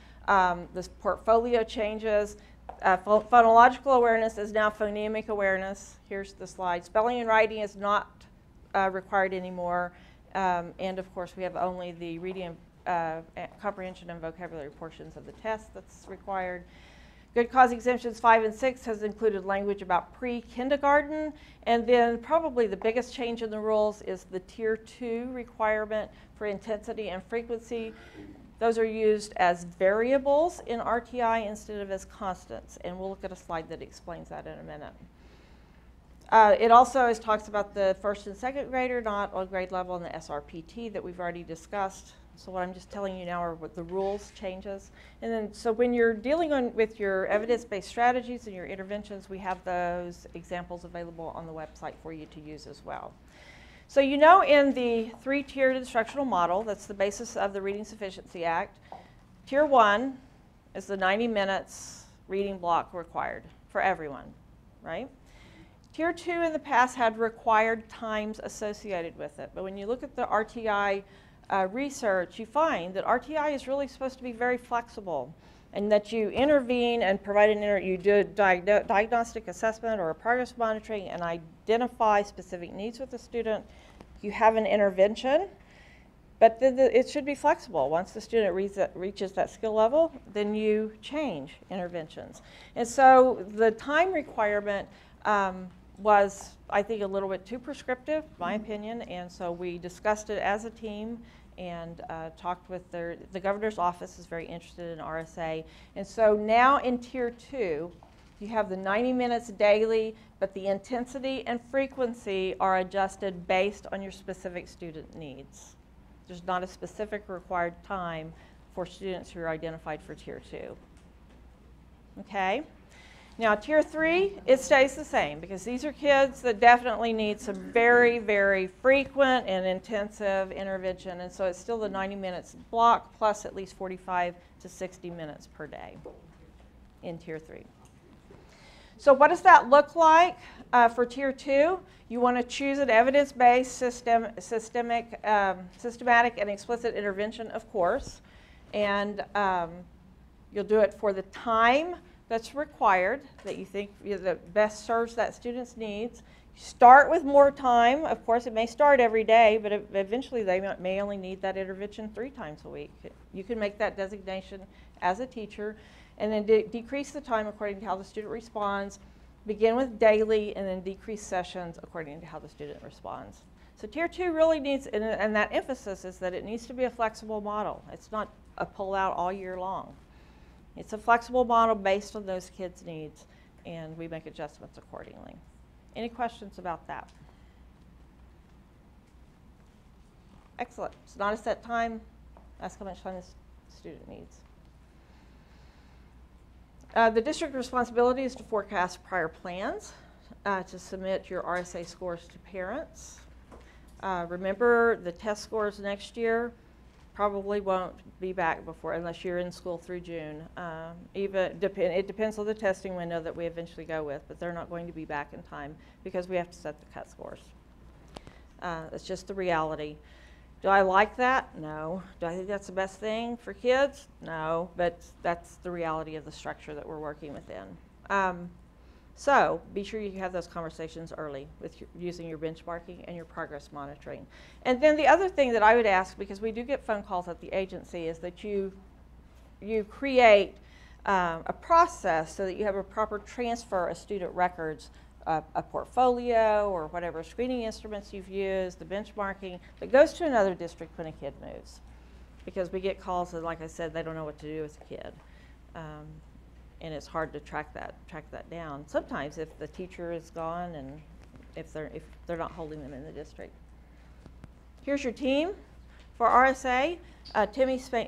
This portfolio changes. Phonological awareness is now phonemic awareness. Here's the slide. Spelling and writing is not required anymore. And of course, we have only the reading comprehension and vocabulary portions of the test that's required. Good cause exemptions 5 and 6 has included language about pre-kindergarten, and then probably the biggest change in the rules is the Tier 2 requirement for intensity and frequency. Those are used as variables in RTI instead of as constants, and we'll look at a slide that explains that in a minute. It also talks about the first and second grader, not on grade level, and the SRPT that we've already discussed. So what I'm just telling you now are what the rules changes. And then, so when you're dealing with your evidence-based strategies and your interventions, we have those examples available on the website for you to use as well. So in the 3-tiered instructional model, that's the basis of the Reading Sufficiency Act, Tier 1 is the 90 minutes reading block required for everyone, right? Tier 2 in the past had required times associated with it, but when you look at the RTI research, you find that RTI is really supposed to be very flexible, and that you intervene and provide you do a diagnostic assessment or a progress monitoring and identify specific needs with the student. You have an intervention, but it should be flexible. Once the student reaches that skill level, then you change interventions. And so the time requirement was, I think, a little bit too prescriptive, my opinion, and so we discussed it as a team and talked with the governor's office is very interested in RSA. And so now in Tier 2, you have the 90 minutes daily, but the intensity and frequency are adjusted based on your specific student needs. There's not a specific required time for students who are identified for Tier 2. Okay? Now, Tier 3, it stays the same because these are kids that definitely need some very, very frequent and intensive intervention. And so it's still the 90 minutes block plus at least 45 to 60 minutes per day in Tier 3. So what does that look like for Tier 2? You want to choose an evidence-based, systematic, and explicit intervention, of course. And you'll do it for the time that's required, that you think that best serves that student's needs. Start with more time. Of course, it may start every day, but eventually they may only need that intervention 3 times a week. You can make that designation as a teacher, and then decrease the time according to how the student responds. Begin with daily, and then decrease sessions according to how the student responds. So Tier 2 really needs, and that emphasis is that it needs to be a flexible model. It's not a pull-out all year long. It's a flexible model based on those kids' needs, and we make adjustments accordingly. Any questions about that? Excellent. It's not a set time. Ask how much time the student needs. The district responsibility is to forecast prior plans, to submit your RSA scores to parents. Remember, the test scores next year probably won't be back before, unless you're in school through June. It depends on the testing window that we eventually go with, but they're not going to be back in time because we have to set the cut scores. It's just the reality. Do I like that? No. Do I think that's the best thing for kids? No, but that's the reality of the structure that we're working within. So be sure you have those conversations early with using your benchmarking and your progress monitoring. And then the other thing that I would ask, because we do get phone calls at the agency, is that you create a process so that you have a proper transfer of student records, a portfolio or whatever screening instruments you've used, the benchmarking, that goes to another district when a kid moves. Because we get calls that, like I said, they don't know what to do with a kid. And it's hard to track that down. Sometimes if the teacher is gone and if they're not holding them in the district. Here's your team for RSA.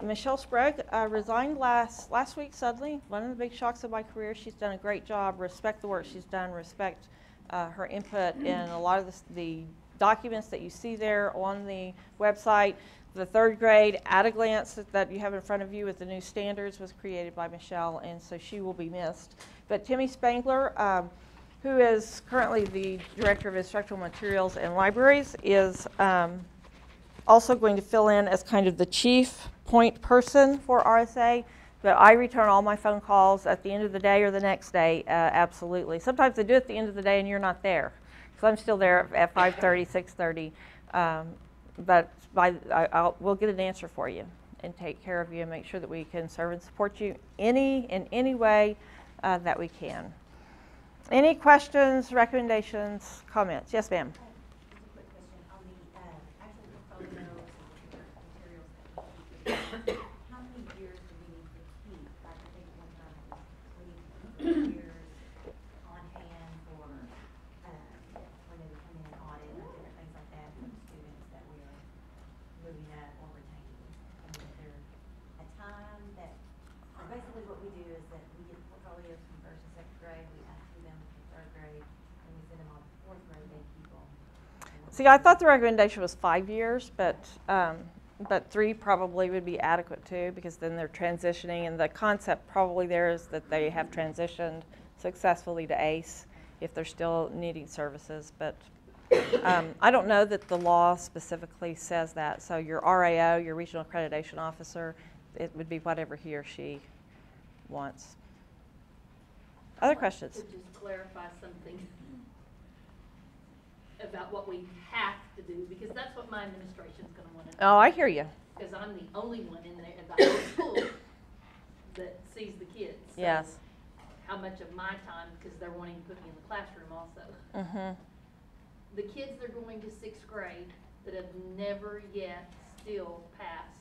Michelle Sprague resigned last week suddenly. One of the big shocks of my career. She's done a great job. Respect the work she's done. Respect her input in a lot of the documents that you see there on the website. The 3rd grade at-a-glance that you have in front of you with the new standards was created by Michelle, and so she will be missed. But Timmy Spangler, who is currently the Director of Instructional Materials and Libraries, is also going to fill in as kind of the chief point person for RSA. But I return all my phone calls at the end of the day or the next day, absolutely. Sometimes they do it at the end of the day and you're not there. So I'm still there at 5:30, 6:30. But we'll get an answer for you and take care of you and make sure that we can serve and support you in any way that we can. Any questions, recommendations, comments? Yes, ma'am. Just a quick question on the actual portfolios and materials that you how many years do we need to keep? Like I think one time we need to keep 3 years on hand for when they come in and audit and different things like that for the students that we are moving up or retaining. I mean, is there a time that, or basically what we do is that we get portfolios from 1st and 2nd grade, we ask them for 3rd grade, and we send them on to 4th grade, they keep them. See, I thought the recommendation was 5 years, but 3 probably would be adequate too, because then they're transitioning, and the concept probably there is that they have transitioned successfully to ACE if they're still needing services. But I don't know that the law specifically says that. So your RAO, your Regional Accreditation Officer, it would be whatever he or she wants. Other questions? To just clarify something about what we have to do, because that's what my administration's going to want to know. Oh, I hear you. Because I'm the only one in there in the whole school that sees the kids. So Yes. how much of my time, because they're wanting to put me in the classroom also. Mm-hmm. The kids that are going to 6th grade that have never yet still passed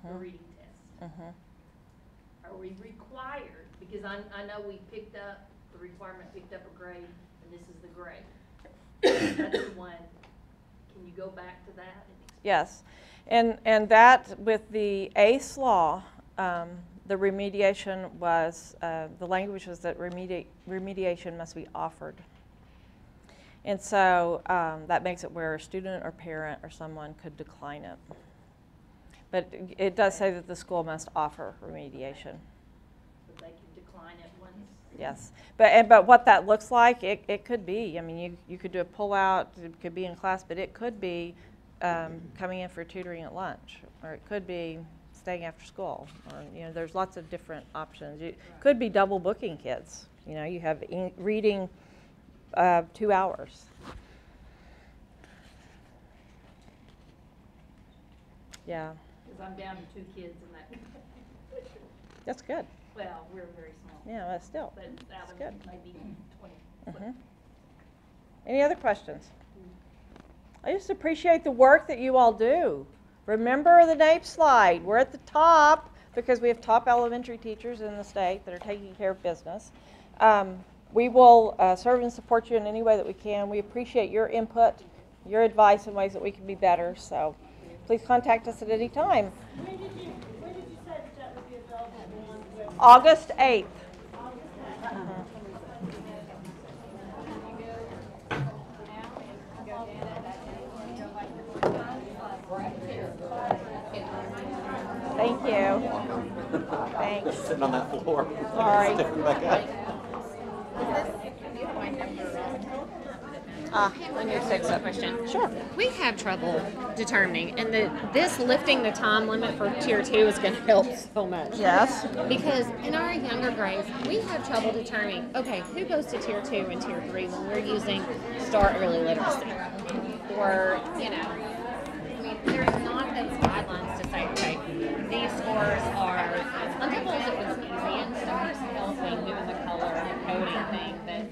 the reading test. Mm-hmm. Are we required? Because I know we picked up, the requirement picked up a grade, and this is the grade. That's the one. Can you go back to that? Yes, and that with the ACE law, the remediation was, the language was that remediation must be offered. And so that makes it where a student or parent or someone could decline it. But it does say that the school must offer remediation. So they can decline it once. Yes, but what that looks like, it could be. I mean, you could do a pull-out. It could be in class, but it could be coming in for tutoring at lunch, or it could be staying after school, or there's lots of different options. It could be double booking kids. You have reading 2 hours. Yeah. Because I'm down to 2 kids in that. That's good. Well, we're very small. Yeah, but still. But it's out of good. maybe 20. Mhm. Any other questions? I just appreciate the work that you all do. Remember the NAEP slide. We're at the top because we have top elementary teachers in the state that are taking care of business. We will serve and support you in any way that we can. We appreciate your input, your advice in ways that we can be better. So please contact us at any time. When did you say that would be available on the website? August 8th. Thank you. Thanks. Sitting on that floor. Sorry. Stepping back up. Let me fix that question. Sure. We have trouble determining, and this lifting the time limit for tier 2 is going to help so much. Yes. Because in our younger grades, we have trouble determining, okay, who goes to tier 2 and tier 3 when we're using STAR early literacy? Or, there's not those guidelines to say, okay, these scores are, on levels it was easy and STAR's helping doing the color and coding thing, but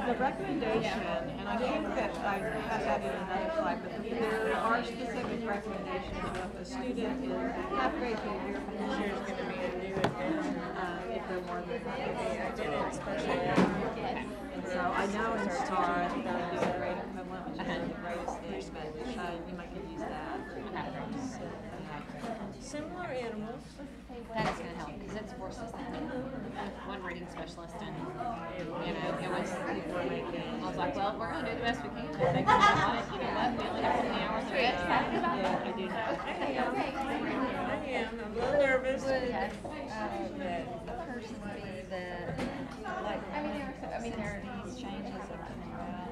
the recommendation, and I think that I have that in another slide, but there are specific recommendations. If a student is halfway through the year, this year is going to be a new addition if they're more than I did it special ed. And so I know in STAR, I think they do a grade equivalent, which is the greatest thing, but you might could use that. Similar animals. that is going to help because it's forces one reading specialist and it was I was like, well, we're going to do the best we can. If they can on it, we only have so many hours of it. Yeah, I do know. I am. I'm a little nervous. That the person be that, like, there are these changes that are coming about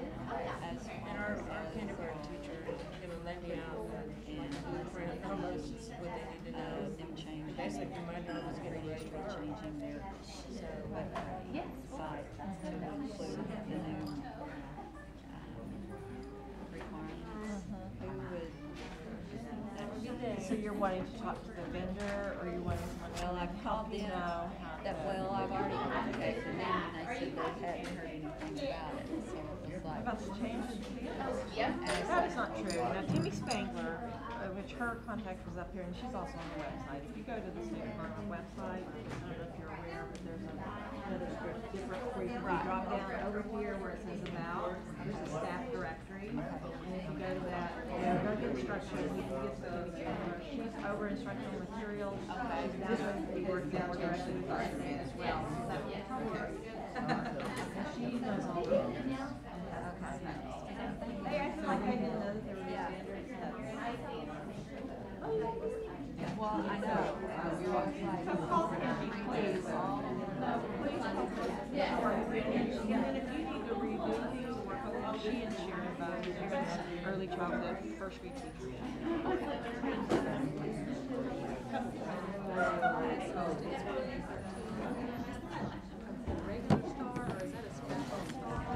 as And our kindergarten teacher is going to lay me out and blueprint almost what they need to know. them changing. Basically, my job is getting ready for Changing their site to include the new requirements. Who would So you're wanting to talk to the vendor, or you wanting someone to Well, I called them. I've already contacted them, and they said they hadn't heard anything about it. So it was like, about the changes? Yep. That's not true. Now, Timmy Spangler, which her contact was up here, and she's also on the website. If you go to the State Department website, I don't know if you're aware, but there's another different where you can drop down over here where it says about. There's a staff directory, and if you go to that, go to instruction, you can get to Timmy Spangler. She's over instructional materials. She's now going to be working more directly with us as well. So that will probably be she knows all of it. Hey, I feel like I didn't know that there were standards. well, I know. So call Tammy, please. No, please call Tammy. And then if you need to redo these, work with she and Sharon both, Sharon's early childhood first grade teacher. Regular star, or is that a special star?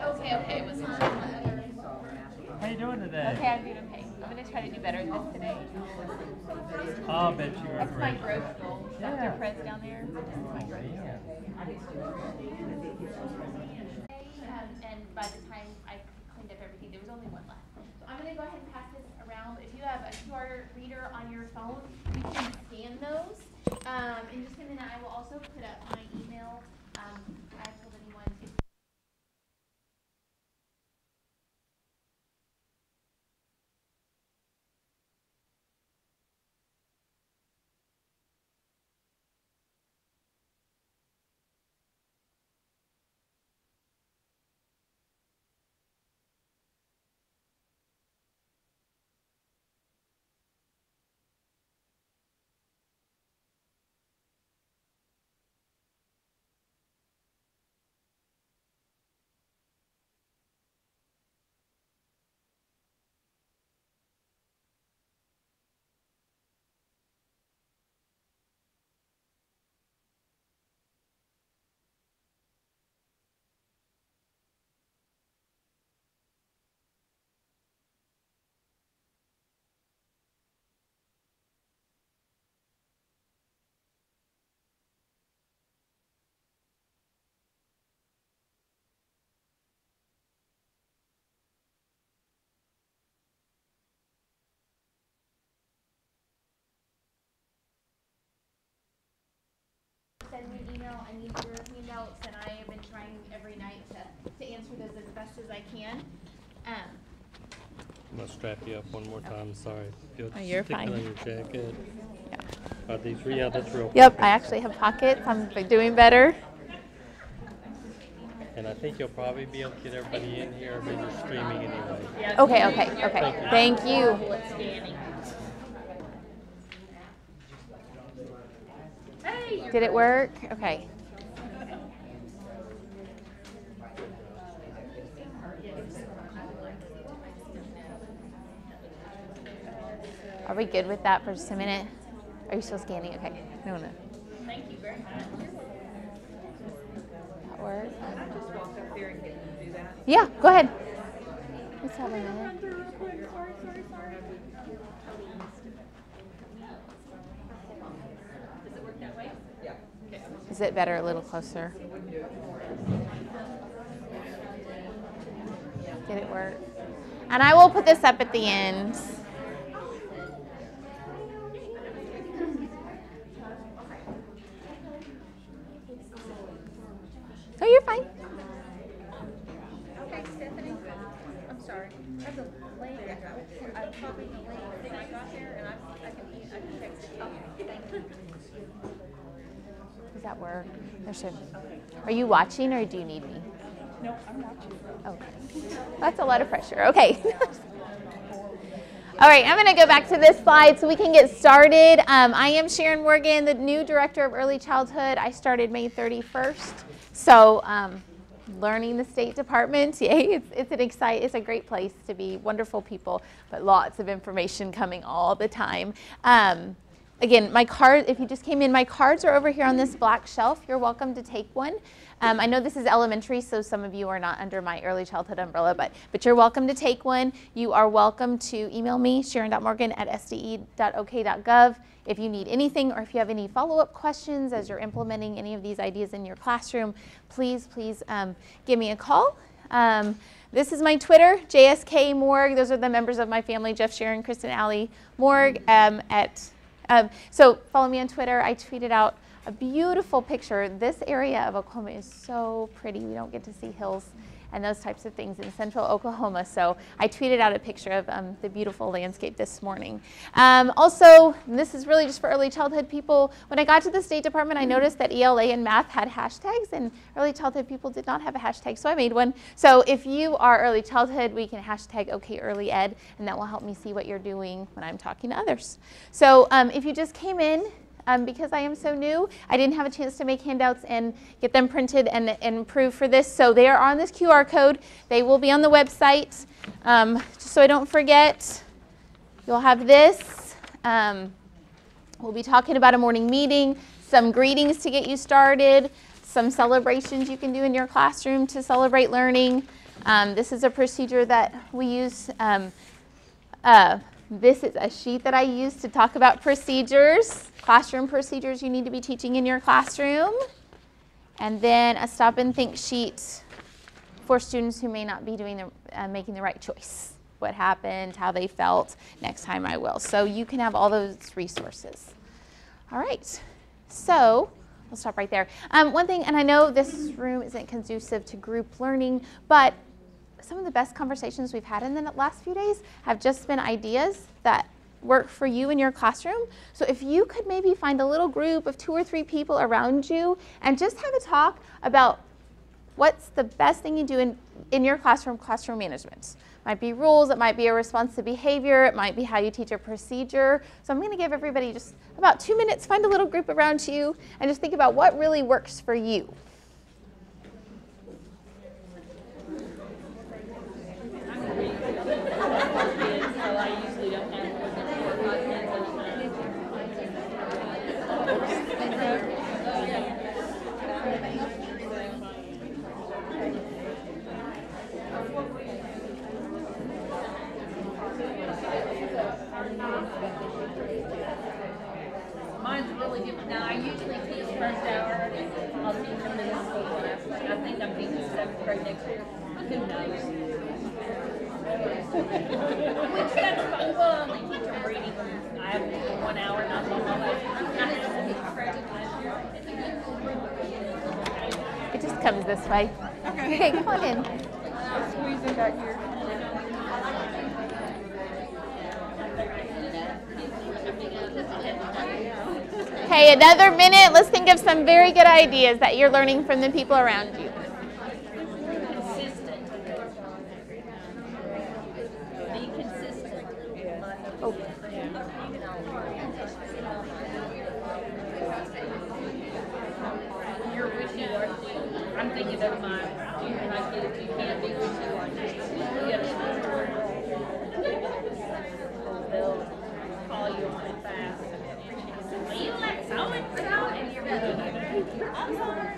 Okay, it was fine. How you doing today? Okay, I'm doing okay. I'm gonna try to do better at this today. I'll bet you are That's my great. growth goal. Dr. Fred's down there. This is my growth goal. And by the time I cleaned up everything, there was only one left. So I'm gonna go ahead and pass this around. If you have a QR reader on your phone, you can scan those. In just a minute, I will also put up my email. I told anyone if send me an email, I need your handouts, and I have been trying every night to answer those as best as I can. I'm gonna strap you up one more time. Sorry. Oh, you're Stick it fine. on your jacket. Yeah. Are these real? Yeah, that's real. Yep, pockets. I actually have pockets. I'm doing better. And I think you'll probably be able to get everybody in here, but you're streaming anyway. Okay. Thank you. Did it work? Okay. Are we good with that for just a minute? Are you still scanning? Okay. No. Thank you very much. That work? Can I just walk up there and get them to do that? Yeah, go ahead. Let's have a minute. Sorry. Does it work that way? Yeah. Is it better a little closer? Did it work? And I will put this up at the end. Oh, you're fine. Okay, Stephanie, I'm sorry. That's a link. I copied the link thing I got there, and I can text it. Okay, thank you. Does that work? There should. Are you watching or do you need me? No, I'm watching. Okay. That's a lot of pressure. Okay. All right, I'm going to go back to this slide so we can get started. I am Sharon Morgan, the new Director of Early Childhood. I started May 31st. So learning the State Department, yay, it's a great place to be, wonderful people, but lots of information coming all the time. Again, my card, if you just came in, my cards are over here on this black shelf. You're welcome to take one. I know this is elementary, so some of you are not under my early childhood umbrella, but you're welcome to take one. You are welcome to email me, sharon.morgan@sde.ok.gov. if you need anything or if you have any follow-up questions as you're implementing any of these ideas in your classroom, please give me a call. This is my Twitter, JSK Morg. Those are the members of my family, Jeff, Sharon, Kristen, Allie Morg. So follow me on Twitter. I tweeted out a beautiful picture. This area of Oklahoma is so pretty. We don't get to see hills and those types of things in central Oklahoma. So I tweeted out a picture of the beautiful landscape this morning. Also, this is really just for early childhood people. When I got to the State Department, I noticed that ELA and math had hashtags, and early childhood people did not have a hashtag, so I made one. So if you are early childhood, we can hashtag OKEarlyEd, and that will help me see what you're doing when I'm talking to others. So if you just came in, because I am so new, I didn't have a chance to make handouts and get them printed and improve for this. So they are on this QR code. They will be on the website. Just so I don't forget, you'll have this. We'll be talking about a morning meeting, some greetings to get you started, some celebrations you can do in your classroom to celebrate learning. This is a procedure that we use. This is a sheet that I use to talk about procedures, classroom procedures you need to be teaching in your classroom. And then a stop and think sheet for students who may not be doing making the right choice. What happened, how they felt, next time I will. So you can have all those resources. All right, so we'll stop right there. One thing, and I know this room isn't conducive to group learning, but some of the best conversations we've had in the last few days have just been ideas that work for you in your classroom. So if you could maybe find a little group of 2 or 3 people around you and just have a talk about what's the best thing you do in your classroom management. It might be rules, it might be a response to behavior, it might be how you teach a procedure. So I'm going to give everybody just about 2 minutes, find a little group around you, and just think about what really works for you. Mine's really different. Now, I usually teach first hour. I'll teach them middle school. I think I'm teaching 7th grade next year. Who knows? Which that's fine. Well, I only teach them reading. I have 1 hour, not all It just comes this way. Okay, come on in. I'll squeeze in back here. Okay, another minute. Let's think of some very good ideas that you're learning from the people around you. Consistent. Be consistent. Oh. You're wishy-washy. I'm thinking of my kids. You can't be wishy-washy. You gotta they'll call you on it fast. Well, you like so-and-so, and you're I'm sorry.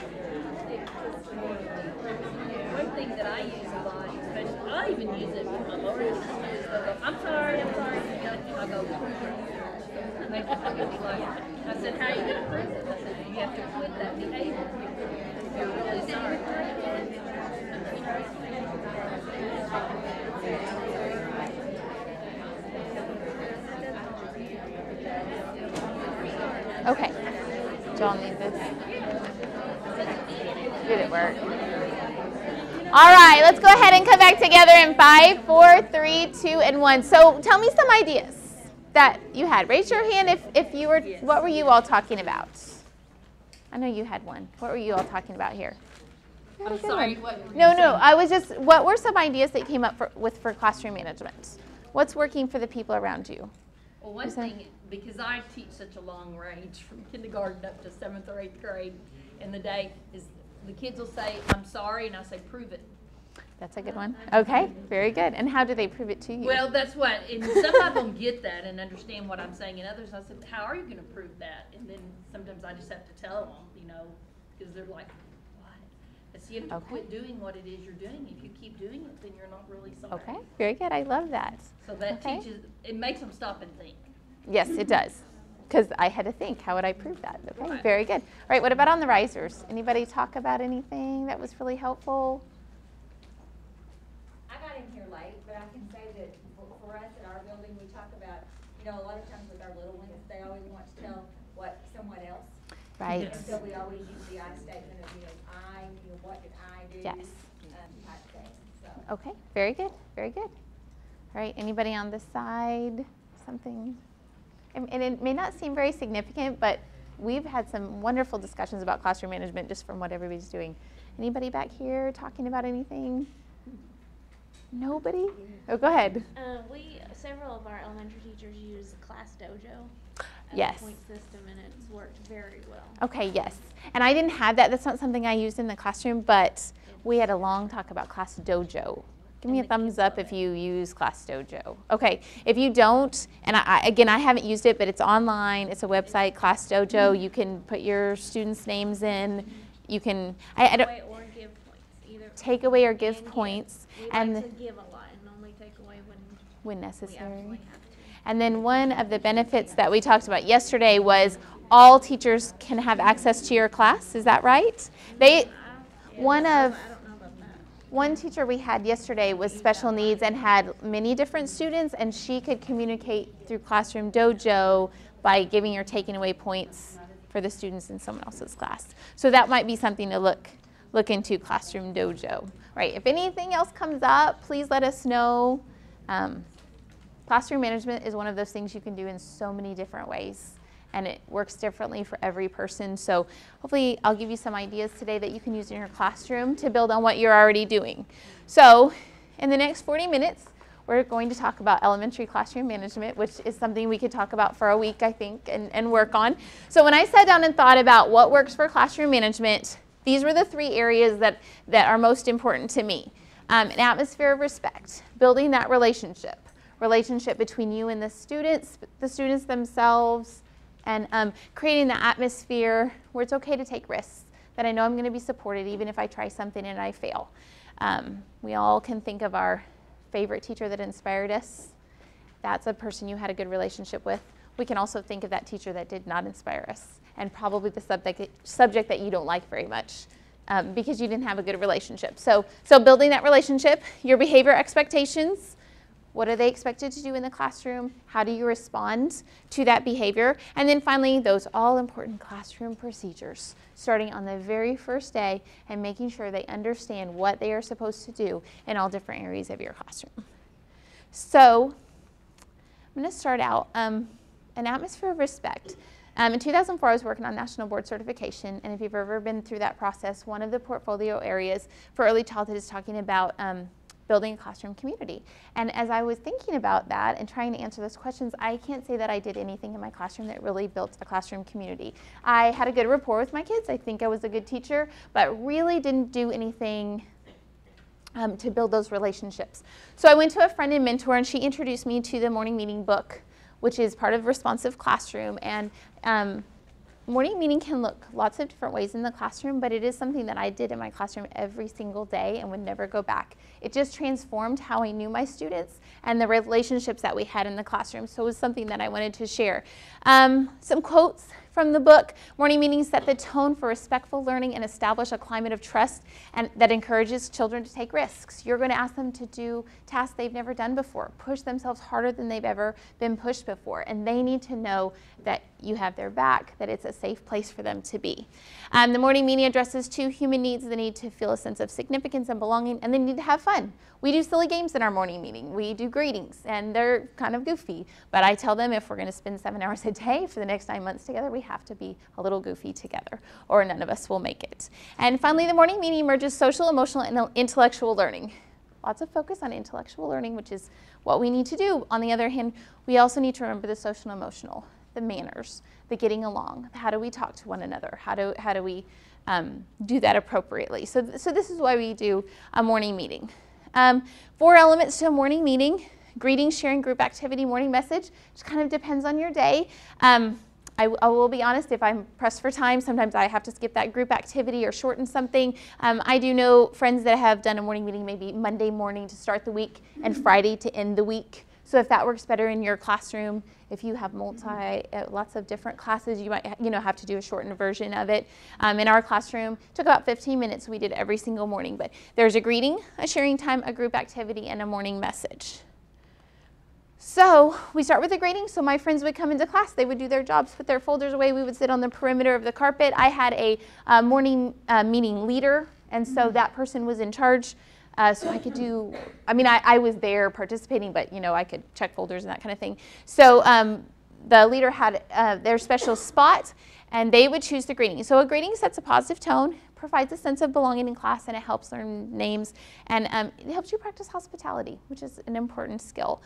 One thing that I use a lot, especially, I even use it with my lower sisters. They'll go, I'm sorry. I go, I said, how are you going to prove it? I said, you have to quit that behavior. You're really sorry. Okay. Do y'all need this? Did it work? All right, let's go ahead and come back together in 5, 4, 3, 2, and 1. So tell me some ideas that you had. Raise your hand if you were, what were you all talking about? I know you had one. What were you all talking about here? I'm sorry, what were you No, saying? I was just, what were some ideas that came up for classroom management? What's working for the people around you? Well, one thing, because I teach such a long range from kindergarten up to 7th or 8th grade in the day, is the kids will say, I'm sorry, and I say, prove it. That's a good one. Okay, very good. And how do they prove it to you? Well, that's what, and some of them get that and understand what I'm saying, and others, I said, how are you going to prove that? And then sometimes I just have to tell them, because they're like, what? But see, you have to quit doing what it is you're doing. If you keep doing it, then you're not really sorry. Okay, very good. I love that. So that teaches, it makes them stop and think. Yes, it does. because I had to think, how would I prove that? Okay, very good. All right, what about on the risers? Anybody talk about anything that was really helpful? I got in here late, but I can say that for us at our building, we talk about, a lot of times with our little ones, they always want to tell what someone else. Right. And so we always use the I statement of, I, what did I do? Yes. Type thing, so. Okay, very good, very good. All right, anybody on this side? Something? And it may not seem very significant, but we've had some wonderful discussions about classroom management just from what everybody's doing. Anybody back here talking about anything? Nobody? Oh, go ahead. Several of our elementary teachers use Class Dojo as Yes. a point system, and it's worked very well. Okay, yes. And I didn't have that. That's not something I used in the classroom, but we had a long talk about Class Dojo. Give me a thumbs up if you use Class Dojo. Okay, if you don't, and I haven't used it, but it's online. It's a website, Class Dojo. You can put your students' names in. You can, I don't, Take away or give points. Either take away or give points. We and like to give a lot and only take away when necessary. we absolutely have to. And then one of the benefits that we talked about yesterday was all teachers can have access to your class. Is that right? One teacher we had yesterday was special needs and had many different students, and she could communicate through Classroom Dojo by giving or taking away points for the students in someone else's class. So that might be something to look into, Classroom Dojo. Right, if anything else comes up, please let us know. Classroom management is one of those things you can do in so many different ways, and it works differently for every person. So hopefully I'll give you some ideas today that you can use in your classroom to build on what you're already doing. So in the next 40 minutes, we're going to talk about elementary classroom management, which is something we could talk about for a week, I think, and work on. So when I sat down and thought about what works for classroom management, these were the 3 areas that are most important to me. An atmosphere of respect, building that relationship between you and the students themselves, and creating the atmosphere where it's okay to take risks, that I know I'm going to be supported even if I try something and I fail. We all can think of our favorite teacher that inspired us. That's a person you had a good relationship with. We can also think of that teacher that did not inspire us, and probably the subject that you don't like very much because you didn't have a good relationship. So building that relationship, your behavior expectations. What are they expected to do in the classroom? How do you respond to that behavior? And then finally, those all-important classroom procedures, starting on the very first day and making sure they understand what they are supposed to do in all different areas of your classroom. So I'm going to start out an atmosphere of respect. In 2004, I was working on National Board Certification, and if you've ever been through that process, one of the portfolio areas for early childhood is talking about building a classroom community. And as I was thinking about that and trying to answer those questions, I can't say that I did anything in my classroom that really built a classroom community. I had a good rapport with my kids. I think I was a good teacher, but really didn't do anything to build those relationships. So I went to a friend and mentor, and she introduced me to the morning meeting book, which is part of Responsive Classroom. And morning meeting can look lots of different ways in the classroom, but it is something that I did in my classroom every single day and would never go back. It just transformed how I knew my students and the relationships that we had in the classroom. So it was something that I wanted to share. Some quotes from the book. Morning meetings set the tone for respectful learning and establish a climate of trust and that encourages children to take risks. You're going to ask them to do tasks they've never done before, push themselves harder than they've ever been pushed before, and they need to know that you have their back, that it's a safe place for them to be. The morning meeting addresses 2 human needs: the need to feel a sense of significance and belonging, and the need to have fun. We do silly games in our morning meeting. We do greetings, and they're kind of goofy, but I tell them if we're going to spend 7 hours a day for the next 9 months together, we have to be a little goofy together, or none of us will make it. And finally, the morning meeting merges social, emotional, and intellectual learning. Lots of focus on intellectual learning, which is what we need to do. On the other hand, we also need to remember the social and emotional, the manners, the getting along. How do we talk to one another? How do we do that appropriately? So this is why we do a morning meeting. 4 elements to a morning meeting: greeting, sharing, group activity, morning message. Just kind of depends on your day. I will be honest, if I'm pressed for time, sometimes I have to skip that group activity or shorten something. I do know friends that have done a morning meeting maybe Monday morning to start the week and Friday to end the week. So if that works better in your classroom, if you have lots of different classes, you might have to do a shortened version of it. In our classroom, it took about 15 minutes. We did every single morning, but there's a greeting, a sharing time, a group activity, and a morning message. So we start with a greeting. So my friends would come into class. They would do their jobs, put their folders away. We would sit on the perimeter of the carpet. I had a morning meeting leader, and so that person was in charge. So I could do, I was there participating, but I could check folders and that kind of thing. So the leader had their special spot, and they would choose the greeting. So a greeting sets a positive tone, provides a sense of belonging in class, and it helps learn names, and it helps you practice hospitality, which is an important skill.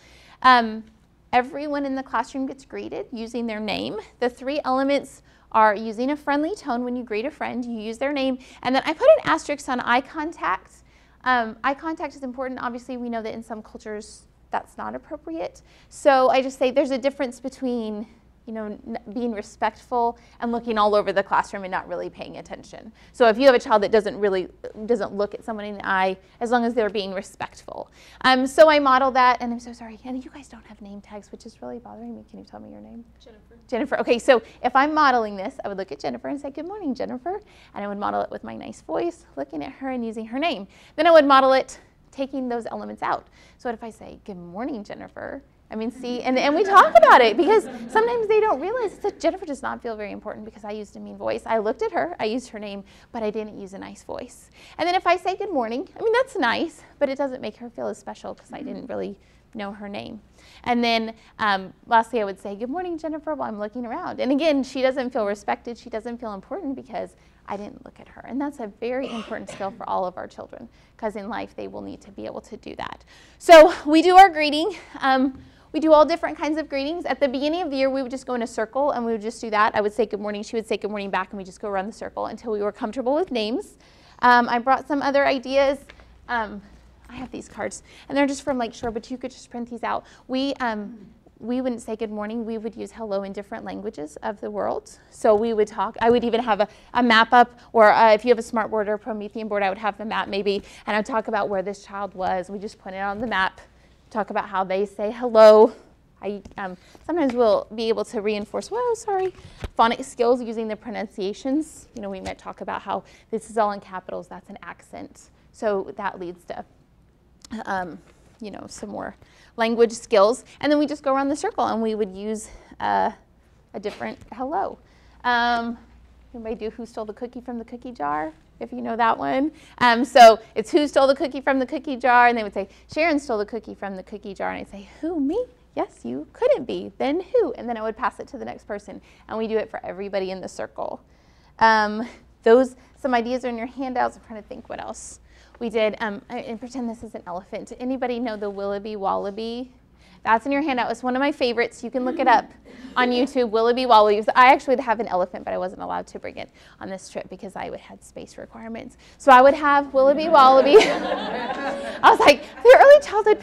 Everyone in the classroom gets greeted using their name. The 3 elements are using a friendly tone. When you greet a friend, you use their name. And then I put an asterisk on eye contact. Eye contact is important. Obviously, we know that in some cultures that's not appropriate. So I just say there's a difference between being respectful and looking all over the classroom and not really paying attention. So if you have a child that doesn't look at someone in the eye, as long as they're being respectful. So I model that, and I'm so sorry, and you guys don't have name tags, which is really bothering me. Can you tell me your name? Jennifer. Jennifer. Okay, so if I'm modeling this, I would look at Jennifer and say, "Good morning, Jennifer," and I would model it with my nice voice, looking at her and using her name. Then I would model it taking those elements out. So what if I say, "Good morning, Jennifer"? See, and we talk about it, because sometimes they don't realize that Jennifer does not feel very important because I used a mean voice. I looked at her, I used her name, but I didn't use a nice voice. And then if I say good morning, that's nice, but it doesn't make her feel as special because I didn't really know her name. And then lastly, I would say, "Good morning, Jennifer," while I'm looking around. And again, she doesn't feel respected, she doesn't feel important because I didn't look at her. And that's a very important skill for all of our children, because in life they will need to be able to do that. So we do our greeting. We do all different kinds of greetings. At the beginning of the year, we would just go in a circle, and we would just do that. I would say good morning, she would say good morning back, and we just go around the circle until we were comfortable with names. I brought some other ideas. I have these cards, and they're just from Lakeshore, but you could just print these out. We wouldn't say good morning. We would use hello in different languages of the world. So we would talk. I would even have a map up, or if you have a smart board or a Promethean board, I would have the map maybe, and I would talk about where this child was. We just put it on the map, talk about how they say hello. Sometimes we'll be able to reinforce, phonics skills using the pronunciations. We might talk about how this is all in capitals, that's an accent. So that leads to some more language skills. And then we just go around the circle, and we would use a different hello. Anybody do who stole the cookie from the cookie jar? If you know that one. So it's who stole the cookie from the cookie jar, and they would say, "Sharon stole the cookie from the cookie jar," and I'd say, "Who, me? Yes, you couldn't be. Then who?" And then I would pass it to the next person, and we do it for everybody in the circle. Some ideas are in your handouts. I'm trying to think what else we did. And pretend this is an elephant. Anybody know the Willoughby Wallaby? That's in your handout. It's one of my favorites. You can look it up on YouTube, Willoughby Wallaby. I actually would have an elephant, but I wasn't allowed to bring it on this trip because I would had space requirements. So I would have Willoughby Wallaby. I was like, the early childhood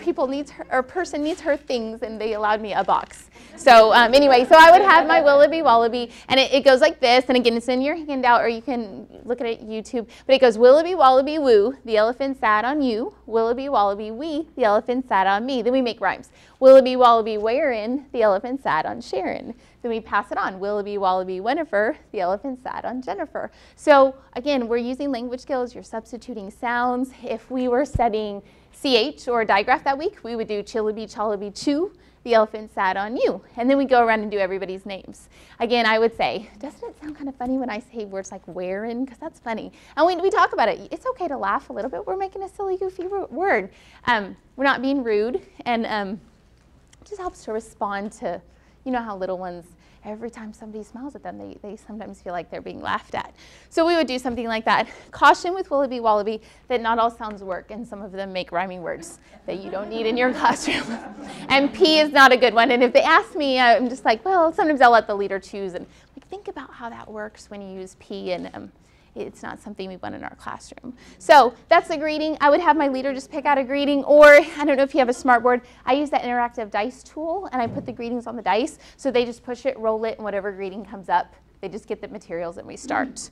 person needs her things, and they allowed me a box. So anyway, so I would have my Willoughby Wallaby, and it goes like this. And again, it's in your handout, or you can look at it on YouTube. But it goes, "Willoughby Wallaby woo, the elephant sat on you. Willoughby Wallaby wee, the elephant sat on me." Then we make rhymes. "Willoughby Wallaby wherein, the elephant sat on Sharon." Then we pass it on. "Willoughby Wallaby whenever, the elephant sat on Jennifer." So again, we're using language skills. You're substituting sounds. If we were studying CH or digraph that week, we would do "Chillaby Challaby Choo, the elephant sat on you." And then we go around and do everybody's names. Again, I would say, doesn't it sound kind of funny when I say words like wherein? Because that's funny. And we talk about it. It's okay to laugh a little bit. We're making a silly, goofy word. We're not being rude. And it just helps to respond to, how little ones, every time somebody smiles at them, they sometimes feel like they're being laughed at. So we would do something like that. Caution with Willoughby Wallaby that not all sounds work, and some of them make rhyming words that you don't need in your classroom. And P is not a good one. And if they ask me, I'm just like, well, sometimes I'll let the leader choose. And think about how that works when you use P, and it's not something we want in our classroom. So that's the greeting. I would have my leader just pick out a greeting, or I don't know if you have a smart board. I use that interactive dice tool, and I put the greetings on the dice. So they just push it, roll it, and whatever greeting comes up, they just get the materials and we start.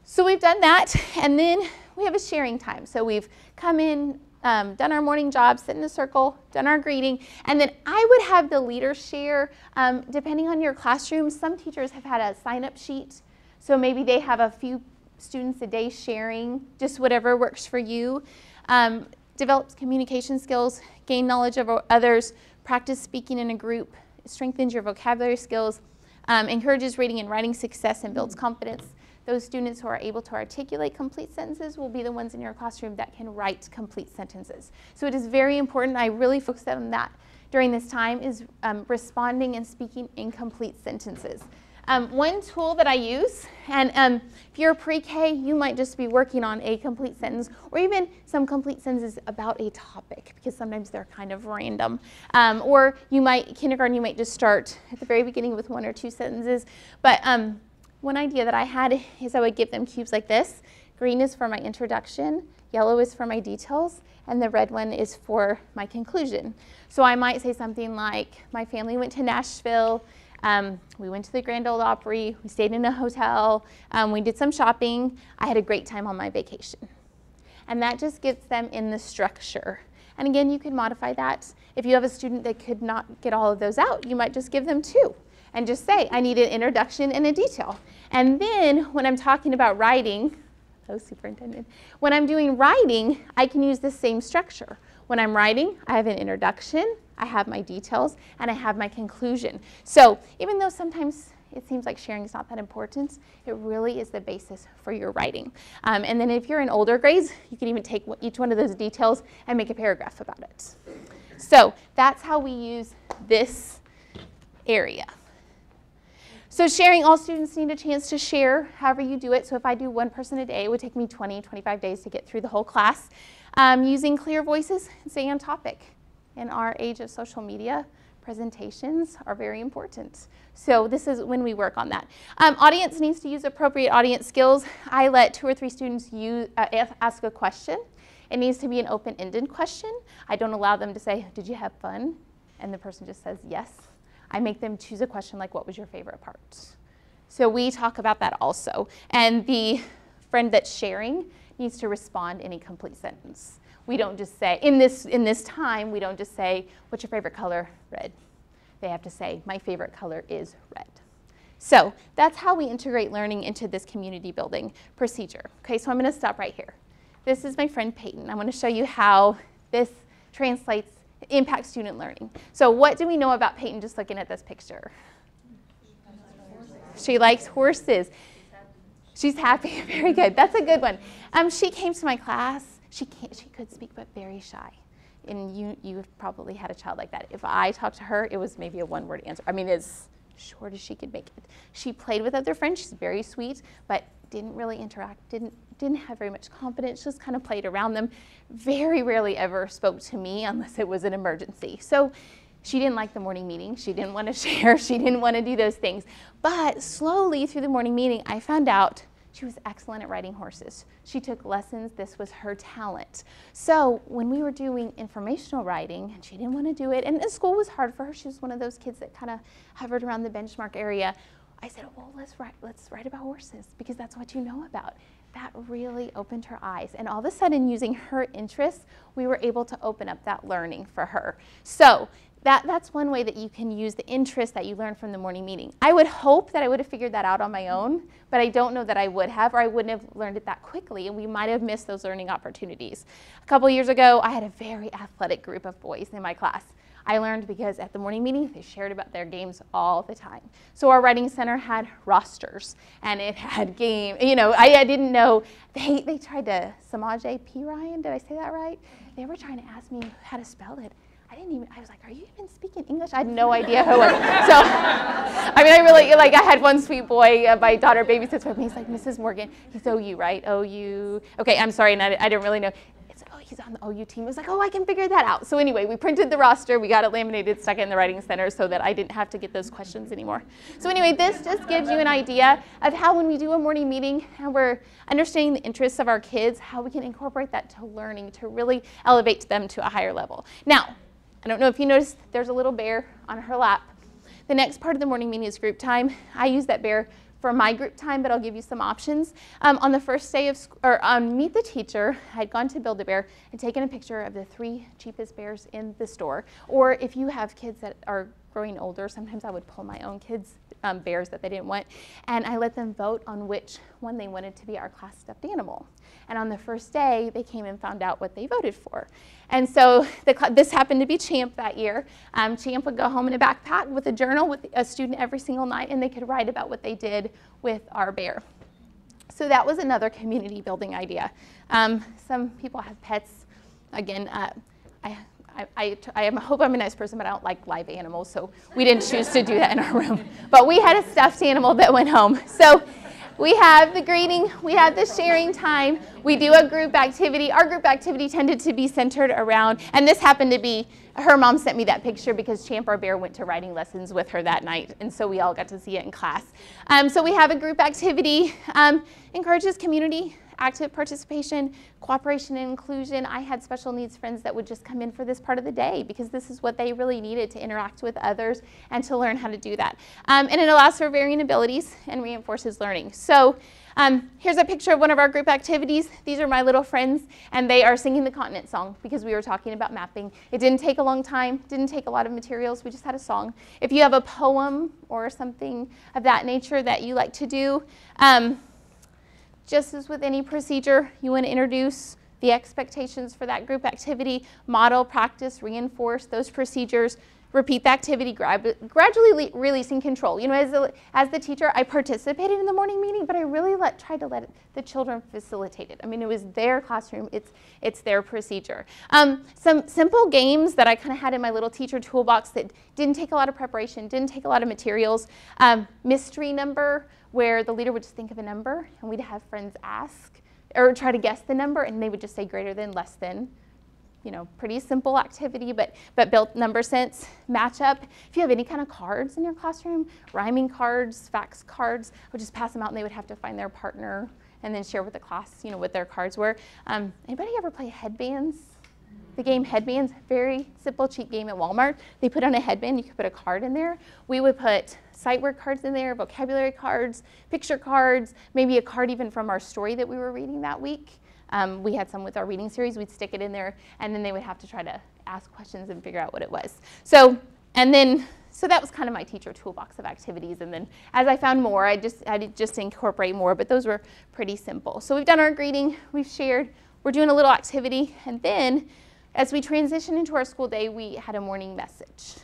So we've done that, and then we have a sharing time. So we've come in, done our morning job, sit in a circle, done our greeting, and then I would have the leader share, depending on your classroom. Some teachers have had a sign-up sheet, so maybe they have a few students a day sharing, just whatever works for you. Develops communication skills, gain knowledge of others, practice speaking in a group, strengthens your vocabulary skills, encourages reading and writing success, and builds confidence. Those students who are able to articulate complete sentences will be the ones in your classroom that can write complete sentences. So it is very important. I really focused on that during this time, is responding and speaking in complete sentences. One tool that I use, and if you're pre-K, you might just be working on a complete sentence, or even some complete sentences about a topic, because sometimes they're kind of random. Or you might, kindergarten, you might just start at the very beginning with 1 or 2 sentences. But one idea that I had is I would give them cubes like this. Green is for my introduction, yellow is for my details, and the red one is for my conclusion. So I might say something like, my family went to Nashville, we went to the Grand Ole Opry, we stayed in a hotel, we did some shopping, I had a great time on my vacation. And that just gets them in the structure. And again, you can modify that. If you have a student that could not get all of those out, you might just give them 2. And just say, I need an introduction and a detail. And then when I'm talking about writing, superintendent, when I'm doing writing, I can use the same structure. When I'm writing, I have an introduction, I have my details, and I have my conclusion. So even though sometimes it seems like sharing is not that important, it really is the basis for your writing. And then if you're in older grades, you can even take each one of those details and make a paragraph about it. So that's how we use this area. So sharing, all students need a chance to share however you do it. So if I do 1 person a day, it would take me 20, 25 days to get through the whole class. Using clear voices and staying on topic. In our age of social media, presentations are very important. So this is when we work on that. Audience needs to use appropriate audience skills. I let 2 or 3 students ask a question. It needs to be an open-ended question. I don't allow them to say, did you have fun? And the person just says yes. I make them choose a question like, what was your favorite part? So we talk about that also. And the friend that's sharing needs to respond in a complete sentence. We don't just say, in this time, we don't just say, what's your favorite color? Red. They have to say, my favorite color is red. So that's how we integrate learning into this community building procedure. Okay, so I'm going to stop right here. This is my friend Peyton. I want to show you how this impacts student learning. So what do we know about Peyton just looking at this picture? She likes horses. She's happy. Very good. That's a good one. She came to my class. She could speak, but very shy. And you've probably had a child like that. If I talked to her, it was maybe a 1-word answer. I mean, as short as she could make it. She played with other friends. She's very sweet, but didn't really interact, didn't have very much confidence, just kind of played around them. Very rarely ever spoke to me unless it was an emergency. So she didn't like the morning meeting. She didn't want to share. She didn't want to do those things. But slowly through the morning meeting, I found out she was excellent at riding horses. She took lessons. This was her talent. So when we were doing informational writing, and she didn't want to do it, and school was hard for her. She was one of those kids that kind of hovered around the benchmark area. I said, well, let's write about horses, because that's what you know about. That really opened her eyes. And all of a sudden, using her interests, we were able to open up that learning for her. So that's one way that you can use the interest that you learned from the morning meeting. I would hope that I would have figured that out on my own, but I don't know that I would have, or I wouldn't have learned it that quickly, and we might have missed those learning opportunities. A couple years ago, I had a very athletic group of boys in my class. I learned because at the morning meeting, they shared about their games all the time. So our writing center had rosters, and it had game, I didn't know, they tried to, Samaje P. Ryan, did I say that right? They were trying to ask me how to spell it. I was like, are you even speaking English? I had no idea who it was. So, I had one sweet boy, my daughter babysits with me. He's like, Mrs. Morgan, he's OU, right? OU. Okay, I'm sorry, and I didn't really know. He's on the OU team. I was like, oh, I can figure that out. So anyway, we printed the roster. We got it laminated, stuck it in the writing center so that I didn't have to get those questions anymore. So anyway, this just gives you an idea of how when we do a morning meeting and we're understanding the interests of our kids, how we can incorporate that to learning to really elevate them to a higher level. Now, I don't know if you noticed, there's a little bear on her lap. The next part of the morning meeting is group time. I use that bear for my group time, but I'll give you some options. On the first day of on Meet the Teacher, I'd gone to Build-A-Bear and taken a picture of the 3 cheapest bears in the store. Or if you have kids that are growing older, sometimes I would pull my own kids' bears that they didn't want, and I let them vote on which one they wanted to be our class stuffed animal. And on the first day, they came and found out what they voted for. And so this happened to be Champ that year. Champ would go home in a backpack with a journal with a student every single night, and they could write about what they did with our bear. So that was another community building idea. Some people have pets. Again, I hope I'm a nice person, but I don't like live animals, so we didn't choose to do that in our room. But we had a stuffed animal that went home. So we have the greeting, we have the sharing time, we do a group activity. Our group activity tended to be centered around, and this happened to be, her mom sent me that picture because Champ, our bear, went to writing lessons with her that night, and so we all got to see it in class. So we have a group activity, encourages community, active participation, cooperation and inclusion. I had special needs friends that would just come in for this part of the day because this is what they really needed to interact with others and to learn how to do that. And it allows for varying abilities and reinforces learning. So here's a picture of one of our group activities. These are my little friends, and they are singing the continent song because we were talking about mapping. It didn't take a long time, didn't take a lot of materials. We just had a song. If you have a poem or something of that nature that you like to do, just as with any procedure, you want to introduce the expectations for that group activity, model, practice, reinforce those procedures, repeat the activity, gradually releasing control. You know, as the teacher, I participated in the morning meeting, but I really tried to let the children facilitate it. I mean, it was their classroom, it's their procedure. Some simple games that I kind of had in my little teacher toolbox that didn't take a lot of preparation, didn't take a lot of materials. Mystery number, where the leader would just think of a number, and we'd have friends ask, or try to guess the number, and they would just say greater than, less than. You know, pretty simple activity, but built number sense. Match up. If you have any kind of cards in your classroom, rhyming cards, facts cards, I would just pass them out, and they would have to find their partner and then share with the class, you know, what their cards were. Anybody ever play headbands? The game Headbands, very simple, cheap game at Walmart. They put on a headband, you could put a card in there. We would put sight word cards in there, vocabulary cards, picture cards, maybe a card even from our story that we were reading that week. We had some with our reading series. We'd stick it in there, and then they would have to try to ask questions and figure out what it was. So that was kind of my teacher toolbox of activities. And then as I found more, I just incorporate more, but those were pretty simple. So we've done our greeting, we've shared, we're doing a little activity, and then as we transitioned into our school day, we had a morning message.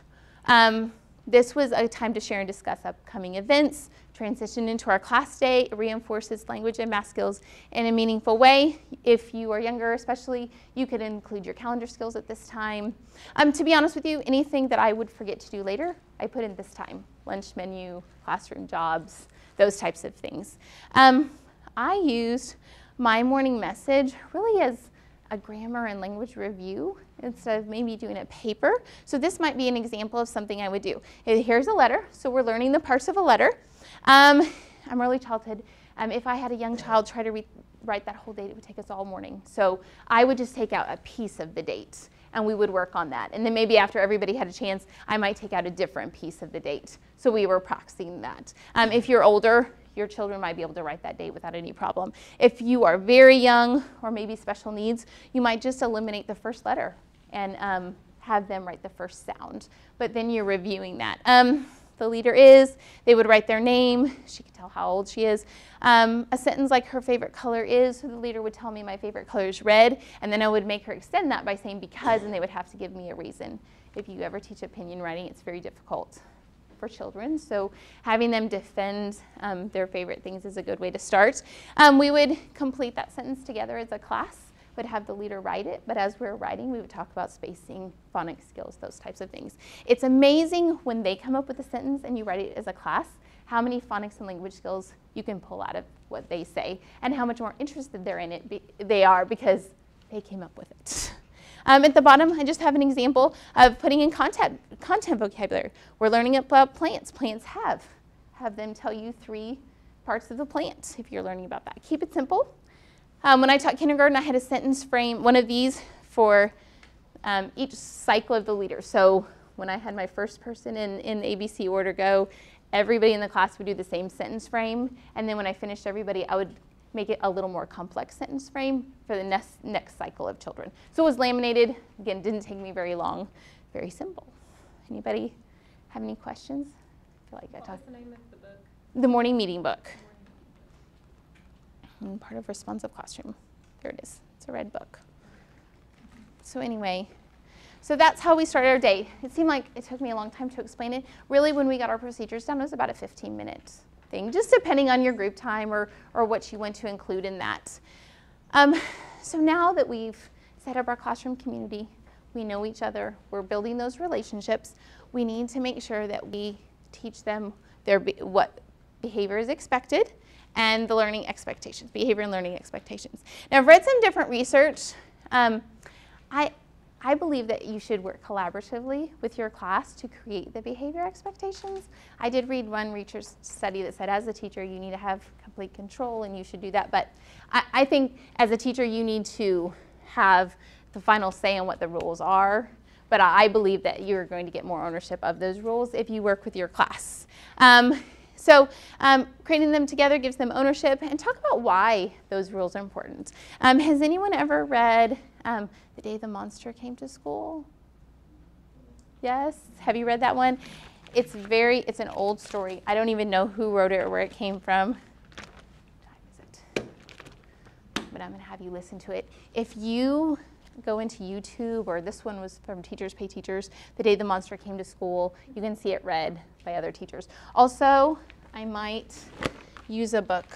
This was a time to share and discuss upcoming events, transition into our class day. It reinforces language and math skills in a meaningful way. If you are younger especially, you could include your calendar skills at this time. To be honest with you, anything that I would forget to do later, I put in this time. Lunch menu, classroom jobs, those types of things. I used my morning message really as a grammar and language review instead of maybe doing a paper. So this might be an example of something I would do. Here's a letter. So we're learning the parts of a letter. I'm early childhood. If I had a young child try to write that whole date, it would take us all morning. So I would just take out a piece of the date, and we would work on that. And then maybe after everybody had a chance, I might take out a different piece of the date. So we were practicing that. If you're older, your children might be able to write that date without any problem. If you are very young or maybe special needs, you might just eliminate the first letter and have them write the first sound. But then you're reviewing that. The leader is, they would write their name. She could tell how old she is. A sentence like her favorite color is, so the leader would tell me my favorite color is red, and then I would make her extend that by saying because, and they would have to give me a reason. If you ever teach opinion writing, it's very difficult for children, so having them defend their favorite things is a good way to start. We would complete that sentence together as a class, would have the leader write it, but as we were writing, we would talk about spacing, phonics skills, those types of things. It's amazing when they come up with a sentence and you write it as a class, how many phonics and language skills you can pull out of what they say, and how much more interested they are because they came up with it. At the bottom, I just have an example of putting in content vocabulary. We're learning about plants. Plants have them tell you 3 parts of the plant if you're learning about that. Keep it simple. When I taught kindergarten, I had a sentence frame, one of these for each cycle of the leader. So when I had my first person in ABC order go, everybody in the class would do the same sentence frame, and then when I finished everybody, I would make it a little more complex sentence frame for the next cycle of children. So it was laminated. Again, didn't take me very long. Very simple. Anybody have any questions? I feel like I talked. What's the name of the book? The Morning Meeting Book. And part of Responsive Classroom. There it is. It's a red book. So anyway, so that's how we started our day. It seemed like it took me a long time to explain it. Really, when we got our procedures down, it was about a 15-minute thing, just depending on your group time or what you want to include in that. So now that we've set up our classroom community, we know each other, we're building those relationships, we need to make sure that we teach them what behavior is expected and the learning expectations, behavior and learning expectations. Now, I've read some different research. I believe that you should work collaboratively with your class to create the behavior expectations. I did read one research study that said as a teacher you need to have complete control and you should do that, but I think as a teacher you need to have the final say on what the rules are, but I believe that you're going to get more ownership of those rules if you work with your class. So creating them together gives them ownership, and talk about why those rules are important. Has anyone ever read The Day the Monster Came to School? Yes? Have you read that one? It's an old story. I don't even know who wrote it or where it came from. What time is it? But I'm going to have you listen to it. If you go into YouTube, or this one was from Teachers Pay Teachers, The Day the Monster Came to School, you can see it read by other teachers. Also, I might use a book.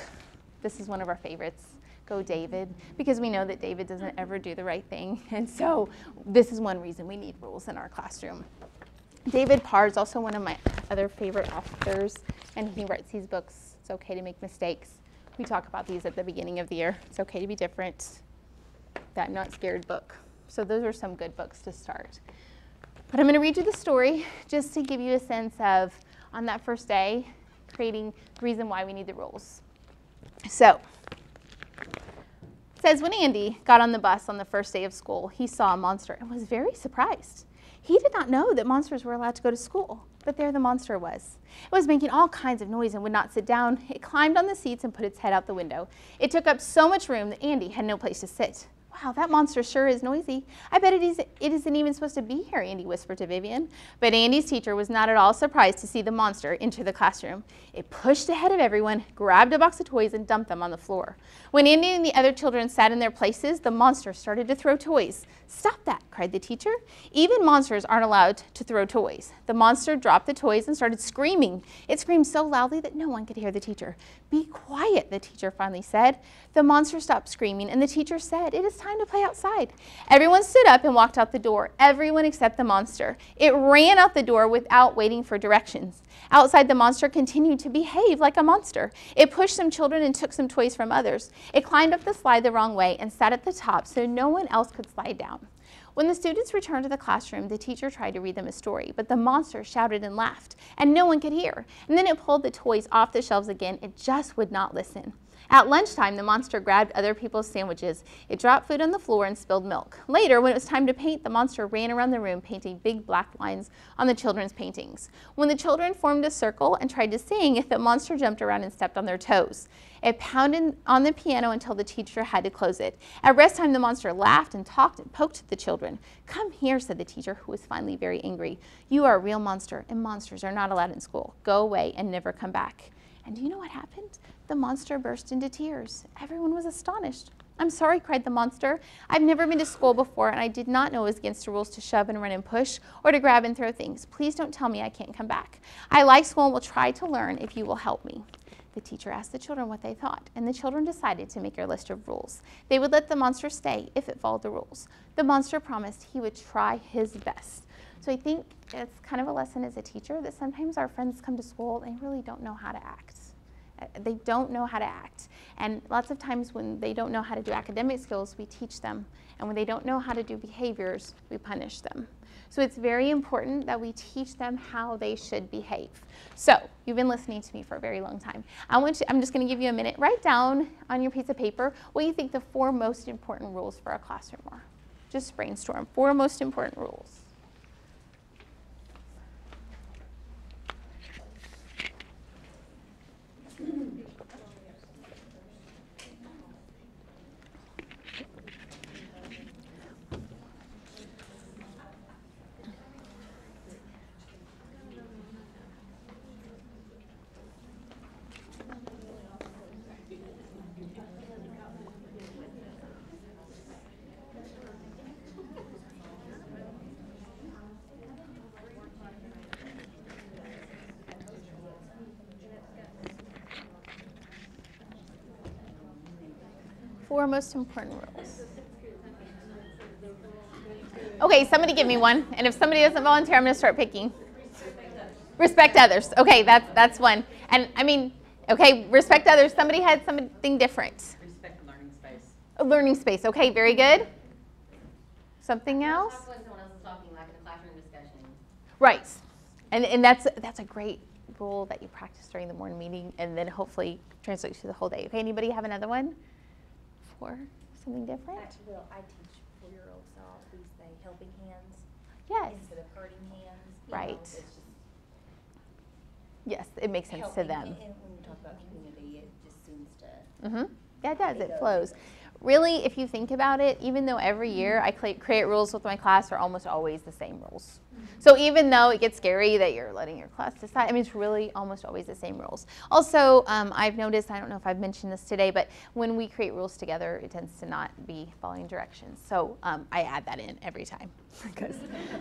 This is one of our favorites, Go David, because we know that David doesn't ever do the right thing, and so this is one reason we need rules in our classroom. David Parr is also one of my other favorite authors, and he writes these books, It's Okay to Make Mistakes. We talk about these at the beginning of the year. It's Okay to Be Different, That I'm Not Scared book. So those are some good books to start. But I'm going to read you the story just to give you a sense of, on that first day, creating the reason why we need the rules. So, it says, when Andy got on the bus on the first day of school, he saw a monster and was very surprised. He did not know that monsters were allowed to go to school, but there the monster was. It was making all kinds of noise and would not sit down. It climbed on the seats and put its head out the window. It took up so much room that Andy had no place to sit. Wow, that monster sure is noisy. I bet it isn't even supposed to be here, Andy whispered to Vivian. But Andy's teacher was not at all surprised to see the monster enter the classroom. It pushed ahead of everyone, grabbed a box of toys, and dumped them on the floor. When Andy and the other children sat in their places, the monster started to throw toys. Stop that, cried the teacher. Even monsters aren't allowed to throw toys. The monster dropped the toys and started screaming. It screamed so loudly that no one could hear the teacher. Be quiet, the teacher finally said. The monster stopped screaming, and the teacher said, it is time to play outside. Everyone stood up and walked out the door, everyone except the monster. It ran out the door without waiting for directions. Outside, the monster continued to behave like a monster. It pushed some children and took some toys from others. It climbed up the slide the wrong way and sat at the top so no one else could slide down. When the students returned to the classroom, the teacher tried to read them a story, but the monster shouted and laughed, and no one could hear. And then it pulled the toys off the shelves again. It just would not listen. At lunchtime, the monster grabbed other people's sandwiches. It dropped food on the floor and spilled milk. Later, when it was time to paint, the monster ran around the room painting big black lines on the children's paintings. When the children formed a circle and tried to sing, the monster jumped around and stepped on their toes. It pounded on the piano until the teacher had to close it. At rest time, the monster laughed and talked and poked at the children. Come here, said the teacher, who was finally very angry. You are a real monster, and monsters are not allowed in school. Go away and never come back. And do you know what happened? The monster burst into tears. Everyone was astonished. I'm sorry, cried the monster. I've never been to school before, and I did not know it was against the rules to shove and run and push or to grab and throw things. Please don't tell me I can't come back. I like school and will try to learn if you will help me. The teacher asked the children what they thought, and the children decided to make a list of rules. They would let the monster stay if it followed the rules. The monster promised he would try his best. So I think it's kind of a lesson as a teacher that sometimes our friends come to school and they really don't know how to act. They don't know how to act. And lots of times when they don't know how to do academic skills, we teach them. And when they don't know how to do behaviors, we punish them. So it's very important that we teach them how they should behave. So you've been listening to me for a very long time. I'm just going to give you a minute. Write down on your piece of paper what you think the 4 most important rules for a classroom are. Just brainstorm. 4 most important rules. 4 most important rules. Okay, somebody give me one. And if somebody doesn't volunteer, I'm going to start picking. Respect others. Okay, that's one. And I mean, okay, respect others. Somebody had something different. Respect the learning space. A learning space. Okay, very good. Something else? Talk when someone else is talking, like in a classroom discussion. Right. And that's a great rule that you practice during the morning meeting and then hopefully translates to the whole day. Okay, anybody have another one for something different? Well, I teach 4-year-olds, so we say helping hands. Yes. Instead of hurting hands. Right. It's just Yes, it makes sense to helping. them. And when we talk about community, it just seems to. Mm-hmm. Yeah, it does. It flows. Really, if you think about it, even though every year I create rules with my class, are almost always the same rules. So even though it gets scary that you're letting your class decide, I mean, it's really almost always the same rules. Also, I've noticed, I don't know if I've mentioned this today, but when we create rules together, it tends to not be following directions. So I add that in every time because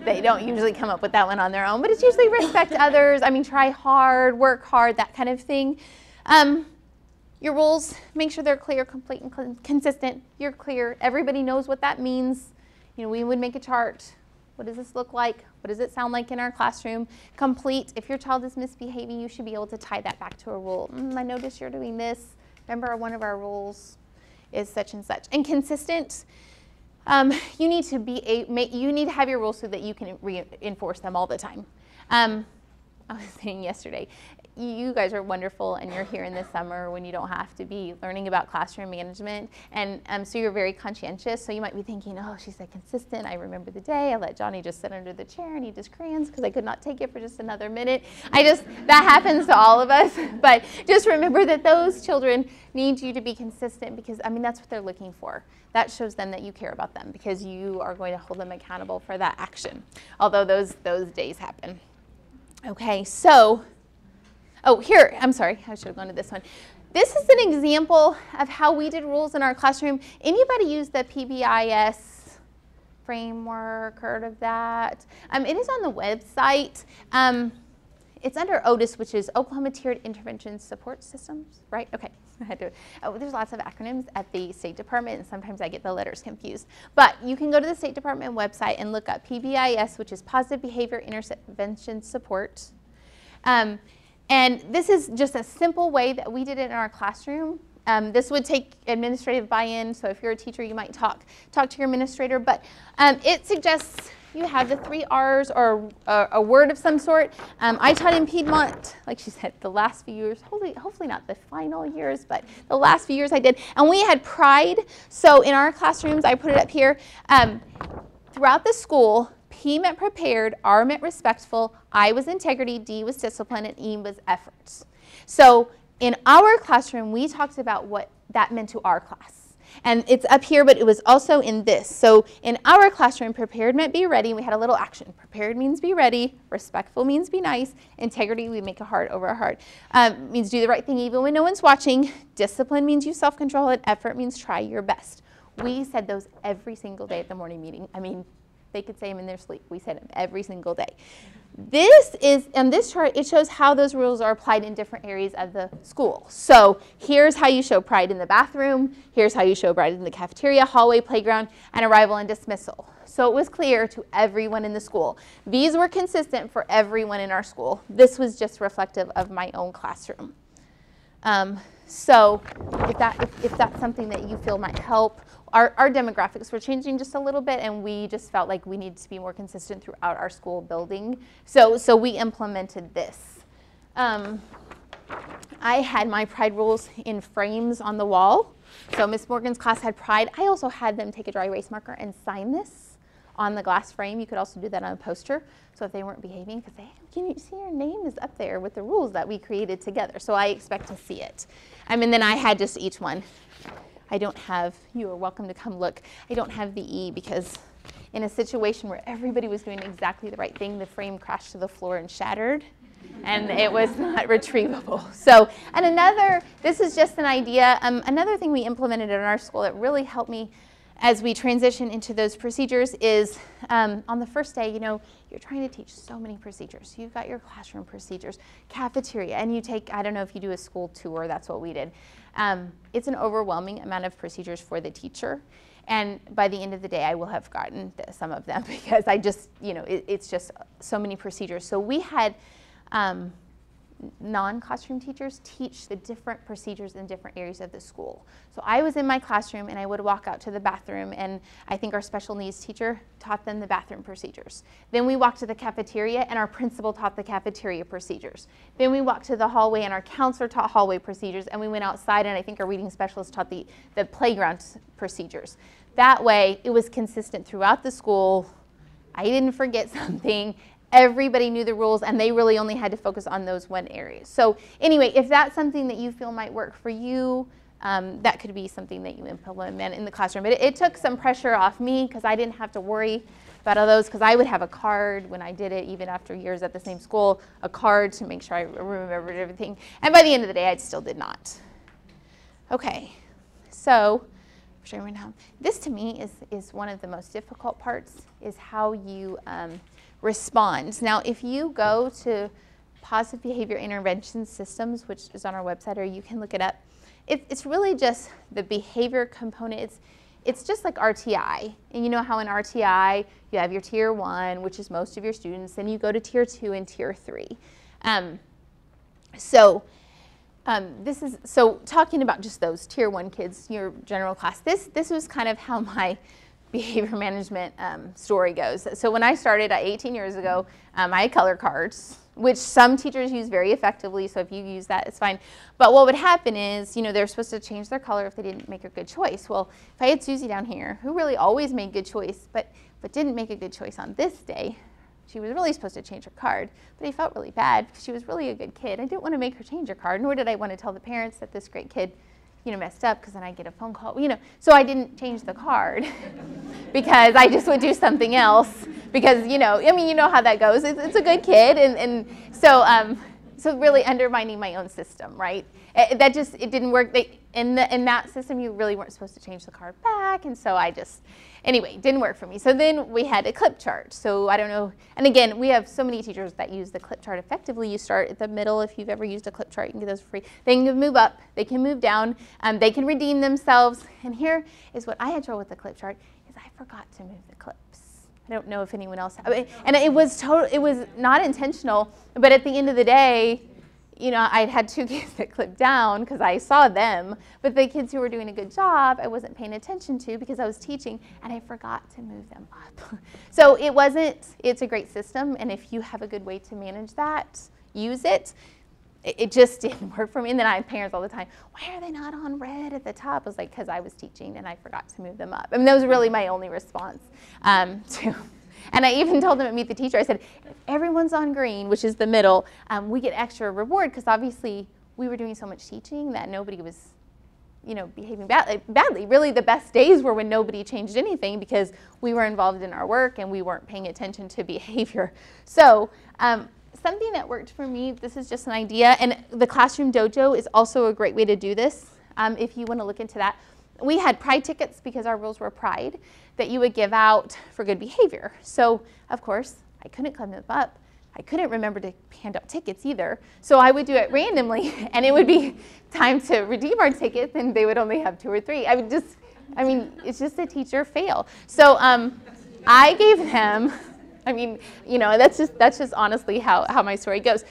they don't usually come up with that one on their own. But it's usually respect others. I mean, try hard, work hard, that kind of thing. Your rules, make sure they're clear, complete, and consistent. You're clear. Everybody knows what that means. You know, we would make a chart. What does this look like? What does it sound like in our classroom? Complete. If your child is misbehaving, you should be able to tie that back to a rule. I noticed you're doing this. Remember, one of our rules is such and such. And consistent. You need to have your rules so that you can reinforce them all the time. I was saying yesterday, you guys are wonderful and you're here in the summer when you don't have to be learning about classroom management, and so you're very conscientious, so you might be thinking, oh, she said consistent, I remember the day, I let Johnny just sit under the chair and eat his crayons because I could not take it for just another minute. That happens to all of us, but just remember that those children need you to be consistent because, I mean, that's what they're looking for. That shows them that you care about them because you are going to hold them accountable for that action, although those days happen. Okay, so, here, I'm sorry, I should have gone to this one. This is an example of how we did rules in our classroom. Anybody use the PBIS framework, heard of that? It is on the website. It's under OTIS, which is Oklahoma Tiered Intervention Support Systems, right? Okay, there's lots of acronyms at the State Department, and sometimes I get the letters confused. But you can go to the State Department website and look up PBIS, which is Positive Behavior Intervention Support. And this is just a simple way that we did it in our classroom. This would take administrative buy-in, so if you're a teacher, you might talk to your administrator. But it suggests you have the 3 R's or a word of some sort. I taught in Piedmont, like she said, the last few years, hopefully not the final years, but the last few years I did. And we had pride. So in our classrooms, I put it up here, throughout the school, P meant prepared, R meant respectful, I was integrity, D was discipline, and E was efforts. So in our classroom, we talked about what that meant to our class. And it's up here, but it was also in this. So in our classroom, prepared meant be ready. We had a little action. Prepared means be ready. Respectful means be nice. Integrity, we make a heart over a heart. Means do the right thing even when no one's watching. Discipline means you self-control, and effort means try your best. We said those every single day at the morning meeting. I mean, they could say them in their sleep. We said them every single day. This is, on this chart, it shows how those rules are applied in different areas of the school. So here's how you show pride in the bathroom. Here's how you show pride in the cafeteria, hallway, playground, and arrival and dismissal. So it was clear to everyone in the school. These were consistent for everyone in our school. This was just reflective of my own classroom. So if that's something that you feel might help, our demographics were changing just a little bit, and we just felt like we needed to be more consistent throughout our school building. So we implemented this. I had my pride rules in frames on the wall. So Miss Morgan's class had pride. I also had them take a dry erase marker and sign this on the glass frame. You could also do that on a poster. So if they weren't behaving, because can you see your name is up there with the rules that we created together. So I expect to see it. And then I had just each one. I don't have, you are welcome to come look. I don't have the E because in a situation where everybody was doing exactly the right thing, the frame crashed to the floor and shattered, and it was not retrievable. So, and this is just an idea. Another thing we implemented in our school that really helped me as we transition into those procedures is on the first day, you know, you're trying to teach so many procedures. You've got your classroom procedures, cafeteria, and you take, I don't know if you do a school tour, that's what we did. It's an overwhelming amount of procedures for the teacher. And by the end of the day, I will have gotten some of them because I just, you know, it's just so many procedures. So we had non-classroom teachers teach the different procedures in different areas of the school. So I was in my classroom and I would walk out to the bathroom, and I think our special needs teacher taught them the bathroom procedures. Then we walked to the cafeteria and our principal taught the cafeteria procedures. Then we walked to the hallway and our counselor taught hallway procedures, and we went outside and I think our reading specialist taught the playground procedures. That way it was consistent throughout the school. I didn't forget something. Everybody knew the rules, and they really only had to focus on those one area. So anyway, if that's something that you feel might work for you, that could be something that you implement in the classroom. But it took some pressure off me because I didn't have to worry about all those, because I would have a card when I did it, even after years at the same school, a card to make sure I remembered everything. And by the end of the day, I still did not. Okay, so this to me is one of the most difficult parts, is how you respond. Now, if you go to Positive Behavior Intervention Systems, which is on our website, or you can look it up, it's really just the behavior component. It's just like RTI. And you know how in RTI, you have your tier 1, which is most of your students, then you go to tier 2 and tier 3. So talking about just those tier 1 kids, your general class, this was kind of how my behavior management story goes. So when I started 18 years ago, I had color cards, which some teachers use very effectively, so if you use that, it's fine. But what would happen is, you know, they're supposed to change their color if they didn't make a good choice. Well, if I had Susie down here, who really always made good choice, but didn't make a good choice on this day, she was really supposed to change her card, but I felt really bad because she was really a good kid. I didn't want to make her change her card, nor did I want to tell the parents that this great kid, you know, messed up, because then I get a phone call, you know. So I didn't change the card because I just would do something else because, you know, I mean, you know how that goes. It's a good kid, and so really undermining my own system, right? It didn't work. In that system, you really weren't supposed to change the card back, and so anyway, it didn't work for me. So then we had a clip chart. So I don't know, and again, we have so many teachers that use the clip chart effectively. You start at the middle. If you've ever used a clip chart, you can get those for free. They can move up, they can move down, they can redeem themselves. And here is what I had trouble with the clip chart, is I forgot to move the clips. I don't know if anyone else, and it was not intentional, but at the end of the day, you know, I had 2 kids that clipped down because I saw them, but the kids who were doing a good job, I wasn't paying attention to because I was teaching, and I forgot to move them up. So it's a great system, and if you have a good way to manage that, use it. It just didn't work for me. And then I have parents all the time, why are they not on red at the top? I was like, because I was teaching and I forgot to move them up. I mean, that was really my only response And I even told them at Meet the Teacher, I said, if everyone's on green, which is the middle, we get extra reward, because obviously we were doing so much teaching that nobody was, you know, behaving badly. Really, the best days were when nobody changed anything because we were involved in our work and we weren't paying attention to behavior. So something that worked for me, this is just an idea, and the Classroom Dojo is also a great way to do this if you want to look into that. We had pride tickets because our rules were pride that you would give out for good behavior. So, of course, I couldn't climb them up. I couldn't remember to hand out tickets either. So I would do it randomly, and it would be time to redeem our tickets, and they would only have 2 or 3. It's just a teacher fail. So I gave them, you know, that's just honestly how my story goes.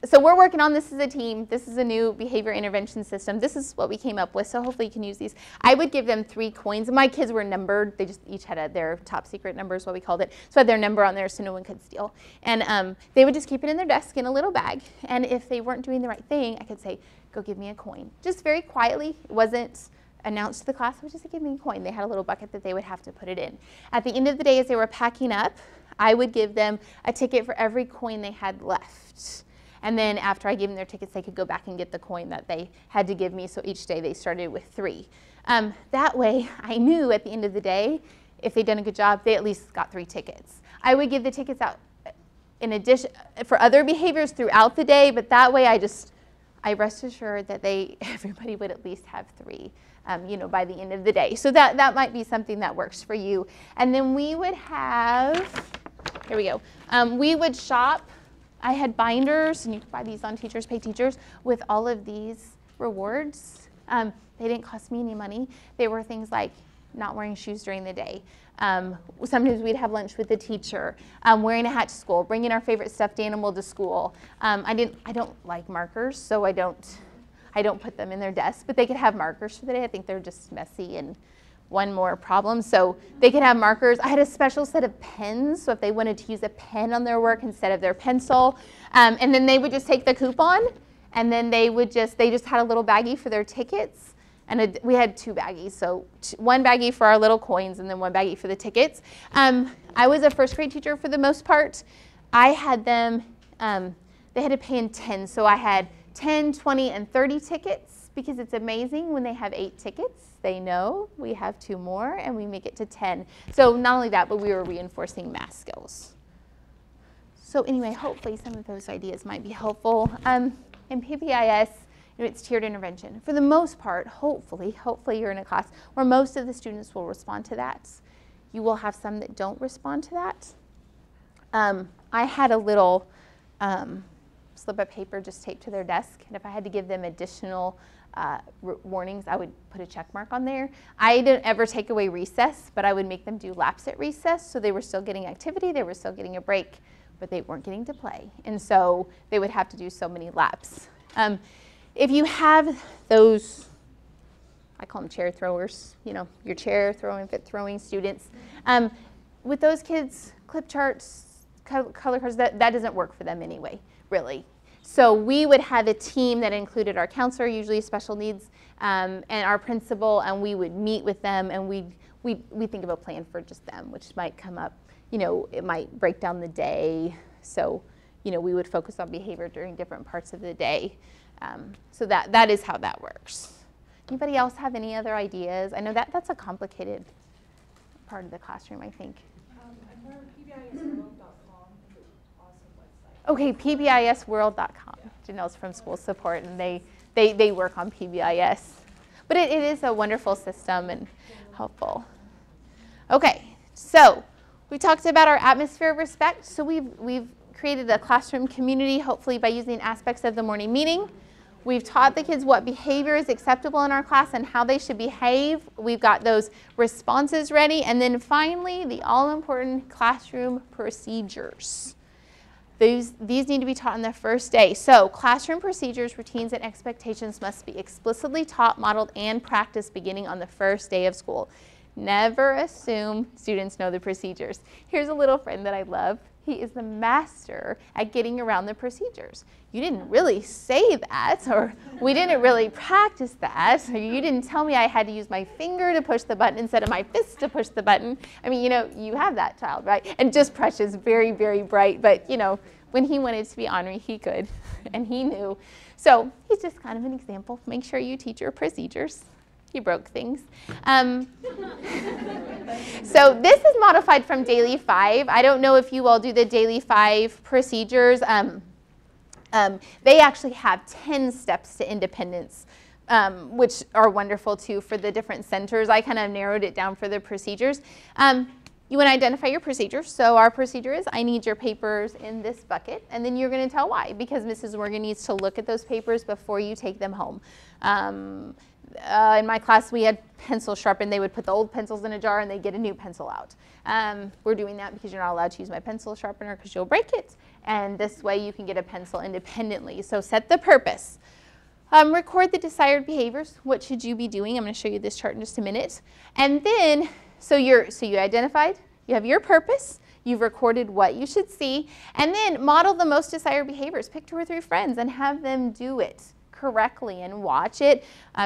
So we're working on this as a team. This is a new behavior intervention system. This is what we came up with, so hopefully you can use these. I would give them 3 coins. My kids were numbered. They just each had their top secret number is what we called it. So I had their number on there so no one could steal. And they would just keep it in their desk in a little bag. And if they weren't doing the right thing, I could say, go give me a coin. Just very quietly. It wasn't announced to the class. It was just to give me a coin. They had a little bucket that they would have to put it in. At the end of the day, as they were packing up, I would give them a ticket for every coin they had left. And then after I gave them their tickets, they could go back and get the coin that they had to give me. So each day they started with 3. That way, I knew at the end of the day, if they'd done a good job, they at least got 3 tickets. I would give the tickets out in addition for other behaviors throughout the day, but that way I rest assured that everybody would at least have 3. by the end of the day. So that might be something that works for you. And then we would have, here we go, we would shop. I had binders, and you can buy these on Teachers Pay Teachers, with all of these rewards. They didn't cost me any money. They were things like not wearing shoes during the day. Sometimes we'd have lunch with the teacher, wearing a hat to school, bringing our favorite stuffed animal to school. I don't like markers, so I don't put them in their desk, but they could have markers for the day. I think they're just messy and one more problem. So they could have markers. I had a special set of pens, so if they wanted to use a pen on their work instead of their pencil. And then they would just take the coupon, and then they just had a little baggie for their tickets. And we had 2 baggies, so 1 baggie for our little coins and then 1 baggie for the tickets. I was a first grade teacher for the most part. I had them, they had to pay in 10, so I had 10, 20, and 30 tickets, because it's amazing when they have 8 tickets. They know we have 2 more, and we make it to 10. So not only that, but we were reinforcing math skills. So anyway, hopefully some of those ideas might be helpful. In PBIS, it's tiered intervention. For the most part, hopefully you're in a class where most of the students will respond to that. You will have some that don't respond to that. I had a little slip of paper just taped to their desk, and if I had to give them additional warnings, I would put a check mark on there. I didn't ever take away recess, but I would make them do laps at recess, so they were still getting activity, they were still getting a break, but they weren't getting to play, and so they would have to do so many laps. If you have I call them chair throwers, your chair throwing, fit throwing students, with those kids, clip charts, color cards, that doesn't work for them anyway, really. So we would have a team that included our counselor, usually special needs, and our principal, and we would meet with them, and we think of a plan for just them, which might come up, it might break down the day. So, we would focus on behavior during different parts of the day. So that is how that works. Anybody else have any other ideas? I know that's a complicated part of the classroom, I think. I've heard PBISworld.com is an awesome website. Okay, PBISworld.com. Janelle's from school support, and they work on PBIS. But it is a wonderful system and helpful. Okay, so we talked about our atmosphere of respect. So we've created a classroom community, hopefully by using aspects of the morning meeting. We've taught the kids what behavior is acceptable in our class and how they should behave. We've got those responses ready. And then finally, the all-important classroom procedures. These need to be taught on the first day. So classroom procedures, routines, and expectations must be explicitly taught, modeled, and practiced beginning on the first day of school. Never assume students know the procedures. Here's a little friend that I love. He is the master at getting around the procedures. You didn't really say that, or we didn't really practice that, or you didn't tell me I had to use my finger to push the button instead of my fist to push the button. I mean, you have that child, right? And just Presh is very, very bright, but when he wanted to be ornery, he could, and he knew. So he's just kind of an example. Make sure you teach your procedures. He broke things. So this is modified from Daily 5. I don't know if you all do the Daily 5 procedures. They actually have 10 steps to independence, which are wonderful too for the different centers. I kind of narrowed it down for the procedures. You want to identify your procedures. So our procedure is, I need your papers in this bucket, and then you're going to tell why, because Mrs. Morgan needs to look at those papers before you take them home. In my class, we had pencil sharpened. They would put the old pencils in a jar, and they'd get a new pencil out. We're doing that because you're not allowed to use my pencil sharpener because you'll break it. And this way, you can get a pencil independently. So set the purpose. Record the desired behaviors. What should you be doing? I'm going to show you this chart in just a minute. And then, so you identified, you have your purpose, you've recorded what you should see, and then model the most desired behaviors. Pick 2 or 3 friends and have them do it correctly and watch it.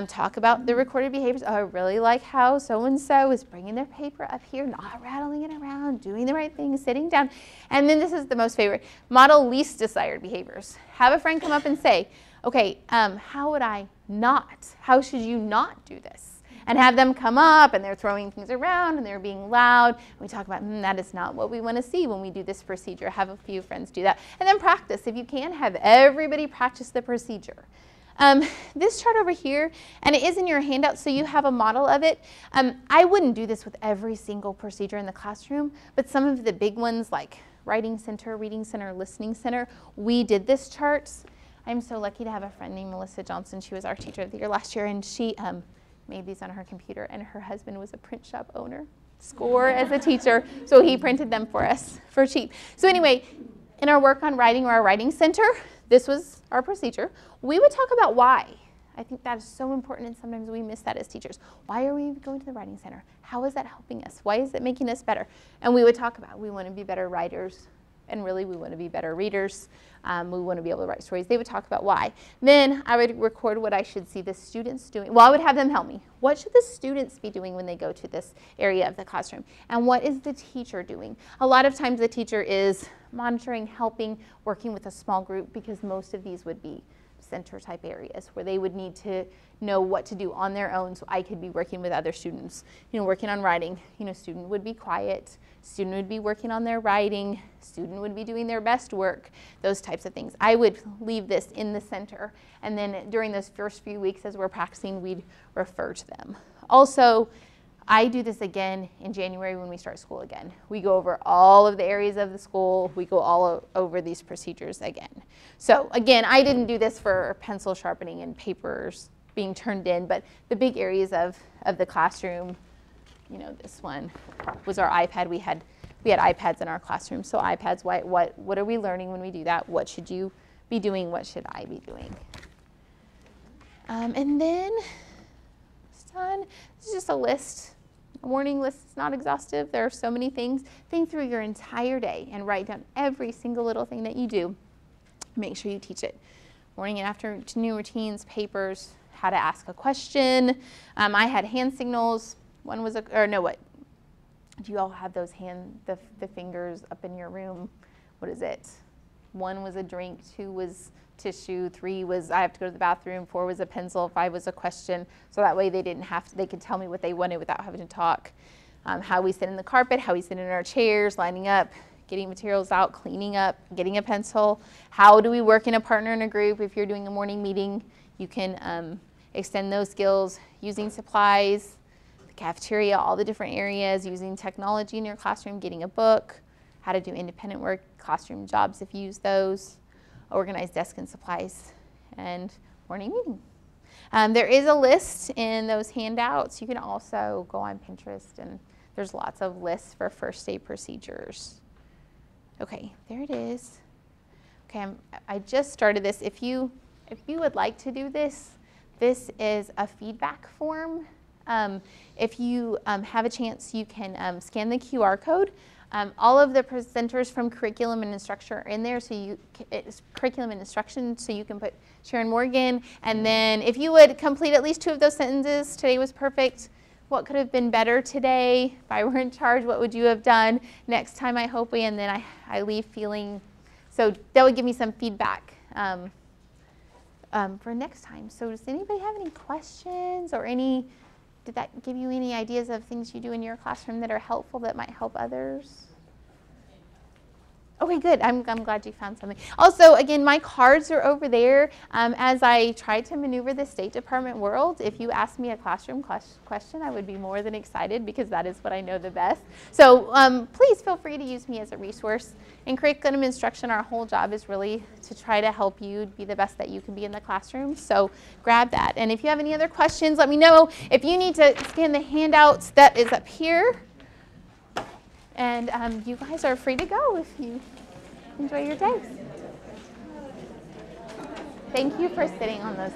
Talk about the recorded behaviors. Oh, I really like how so-and-so is bringing their paper up here, not rattling it around, doing the right thing, sitting down. And then this is the most favorite. Model least desired behaviors. Have a friend come up and say, okay, how should you not do this? And have them come up, and they're throwing things around, and they're being loud. And we talk about, that is not what we want to see when we do this procedure. Have a few friends do that. And then practice. If you can, have everybody practice the procedure. This chart over here, and it is in your handout, so you have a model of it. I wouldn't do this with every single procedure in the classroom, but some of the big ones like Writing Center, Reading Center, Listening Center, we did this chart. I'm so lucky to have a friend named Melissa Johnson. She was our teacher of the year last year, and she made these on her computer, and her husband was a print shop owner, SCORE as a teacher, so he printed them for us for cheap. So anyway, in our work on writing or our Writing Center, this was our procedure. We would talk about why. I think that is so important, and sometimes we miss that as teachers. Why are we going to the Writing Center? How is that helping us? Why is it making us better? And we would talk about we want to be better writers, and really we want to be better readers. We want to be able to write stories. They would talk about why. Then I would record what I should see the students doing. Well, I would have them help me. What should the students be doing when they go to this area of the classroom? And what is the teacher doing? A lot of times the teacher is monitoring, helping, working with a small group, because most of these would be center type areas where they would need to know what to do on their own, so I could be working with other students, working on writing. Student would be quiet, student would be working on their writing, student would be doing their best work, those types of things. I would leave this in the center, and then during those first few weeks as we're practicing, we'd refer to them. Also, I do this again in January when we start school again. We go over all of the areas of the school. We go all over these procedures again. So again, I didn't do this for pencil sharpening and papers being turned in, but the big areas of the classroom, this one was our iPad. We had iPads in our classroom. So iPads, what are we learning when we do that? What should you be doing? What should I be doing? And then it's done. This is just a list. A warning list is not exhaustive. There are so many things. Think through your entire day and write down every single little thing that you do. Make sure you teach it. Morning and afternoon routines, papers, how to ask a question. I had hand signals. One was do you all have those the fingers up in your room? What is it? 1 was a drink, 2 was tissue, 3 was I have to go to the bathroom, 4 was a pencil, 5 was a question. So that way they could tell me what they wanted without having to talk. How we sit in the carpet, how we sit in our chairs, lining up, getting materials out, cleaning up, getting a pencil. How do we work in a partner in a group? If you're doing a morning meeting, you can extend those skills, using supplies, the cafeteria, all the different areas, using technology in your classroom, getting a book, how to do independent work, classroom jobs if you use those, organized desk and supplies, and morning meeting. There is a list in those handouts. You can also go on Pinterest, and there's lots of lists for first aid procedures. Okay, there it is. Okay, I just started this. If you would like to do this, this is a feedback form. If you have a chance, you can scan the QR code. All of the presenters from curriculum and instruction are in there, so it's curriculum and instruction, so you can put Sharon Morgan, and then if you would complete at least 2 of those sentences, today was perfect, what could have been better today, if I were in charge, what would you have done next time, I hope and then I leave feeling, so that would give me some feedback for next time. So does anybody have any questions or did that give you any ideas of things you do in your classroom that are helpful that might help others? Okay, good. I'm glad you found something. Also, again, my cards are over there. As I try to maneuver the State Department world, if you ask me a classroom question, I would be more than excited because that is what I know the best. So please feel free to use me as a resource. In curriculum instruction, our whole job is really to try to help you be the best that you can be in the classroom. So grab that. And if you have any other questions, let me know. If you need to scan the handouts, that is up here. And you guys are free to go if you enjoy your day. Thank you for sitting on those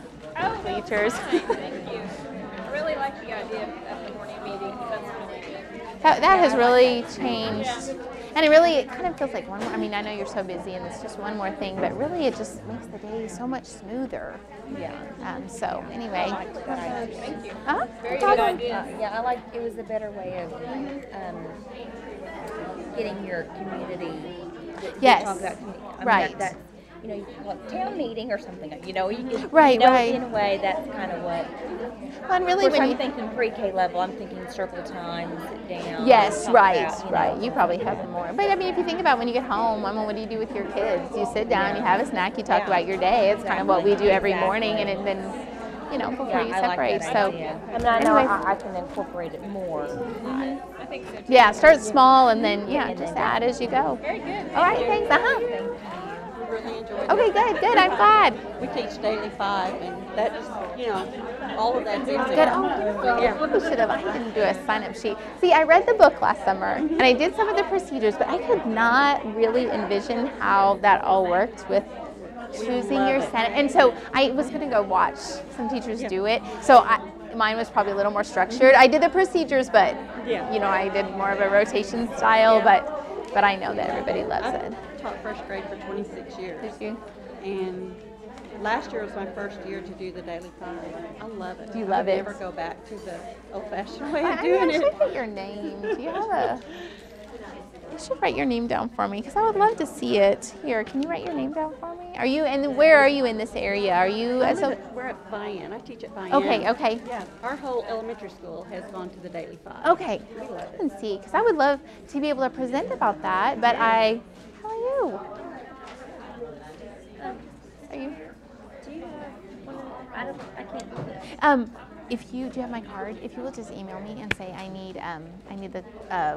bleachers. Thank you. I really like the idea of the morning meeting. That's really good. That has really changed. And it kind of feels like one more, I know you're so busy and it's just one more thing, but really it just makes the day so much smoother. Yeah. So anyway. Thank you. Very good idea. Yeah, I like it was a better way of getting your community. Yes. Talk about community. Right. you know, you can call it town meeting or something, you know, you can, Right, you know, right. in a way, that's kind of what. Well, and really Of course, when I'm you thinking pre-K level, I'm thinking circle time, sit down. Yes, talk right, about, right. know. You probably have more. But I mean, if you think about when you get home, I mean, what do you do with your kids? You sit down, you have a snack, you talk about your day. It's kind of what we do every morning, and then, you know, before you I like separate. that So, idea. I mean, I know anyway. I can incorporate it more. I think so too. Yeah, start small and then, And just then add as you go. Very good. All right, thanks. We really enjoyed it. Okay, good. I'm glad. We teach daily 5, and that's, you know, all of that's in Good. there. Oh, yeah. We should have. I didn't do a sign-up sheet. See, I read the book last summer, and I did some of the procedures, but I could not really envision how that all worked with choosing your Senate. And so I was going to go watch some teachers do it. So mine was probably a little more structured. I did the procedures, but you know, I did more of a rotation style. But I know that everybody loves it. I taught first grade for 26 years. Did you? And last year was my first year to do the daily 5. I love it. Do you love it? I would never go back to the old-fashioned way of I doing should it. put your name. Do you have a? You should write your name down for me because I would love to see it. Here, can you write your name down for me? Are you? And where are you in this area? Are you? We're at Vian. I teach at Vian. Okay. Yeah, our whole elementary school has gone to the daily 5. Okay. We love it. And see, because I would love to be able to present about that, but how are you? Are you? Do you have one of, I can't. Do you have my card? If you will just email me and say I need the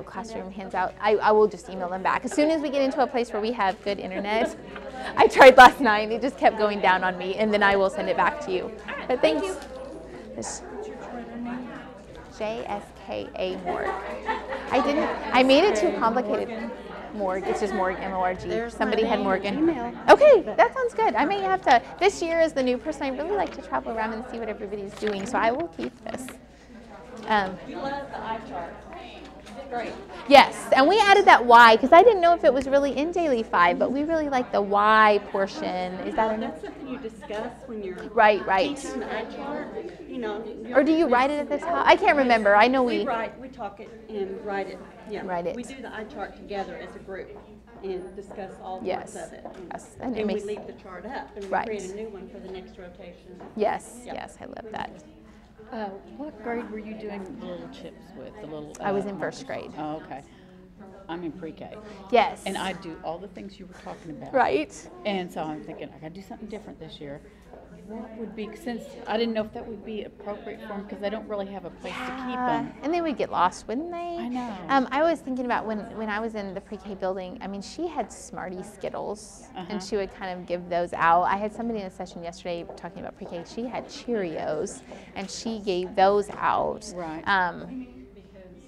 classroom handout, I will just email them back. As soon as we get into a place where we have good internet, I tried last night, it just kept going down on me, and then I will send it back to you. But thank you. JSKA Morg. I made it too complicated. Morg, it's just Morg, M-O-R-G. Somebody had Morgan. Email. Okay, that sounds good. I may have to, this year as the new person, I really like to travel around and see what everybody's doing, so I will keep this. We love the eye chart. Great. Yes, and we added that why, because I didn't know if it was really in Daily 5, but we really like the why portion. Is that enough? That's something you discuss when you're Right. teaching the eye chart. You know. Or do you write it at the top? I can't remember. I know We talk it and write it. Yeah. Write it. We do the eye chart together as a group and discuss all Yes. parts of it. Yes. And And it we makes, leave the chart up and we Right. create a new one for the next rotation. yes, Yep. yes, I love that. What grade were you doing the little chips with? The little. I was in first grade. Oh, okay. I'm in pre-K. Yes. And I do all the things you were talking about. Right. And so I'm thinking, I gotta do something different this year. What would be, since I didn't know if that would be appropriate for them, because they don't really have a place to keep them. And they would get lost, wouldn't they? I know. I was thinking about when I was in the pre-K building, I mean, she had Smartie Skittles, and she would kind of give those out. I had somebody in a session yesterday talking about pre-K. She had Cheerios, and she gave those out. Right.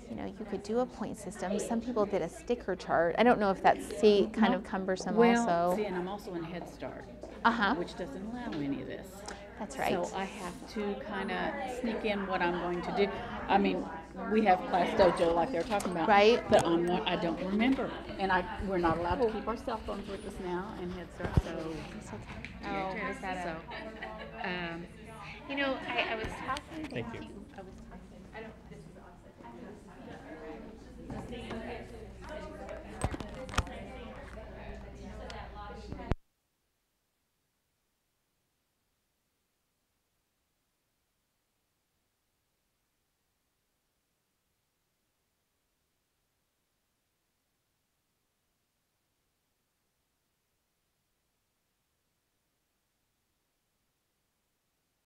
You know, you could do a point system. Some people did a sticker chart. I don't know if that's kind of cumbersome also. See, and I'm also in Head Start, which doesn't allow any of this. That's right. So I have to kind of sneak in what I'm going to do. I mean, we have Class Dojo like they're talking about. Right. But I don't remember. And we're not allowed to keep our cell phones with us now in Head Start, so. Oh, is that so, you know, I was talking, Thank you. I was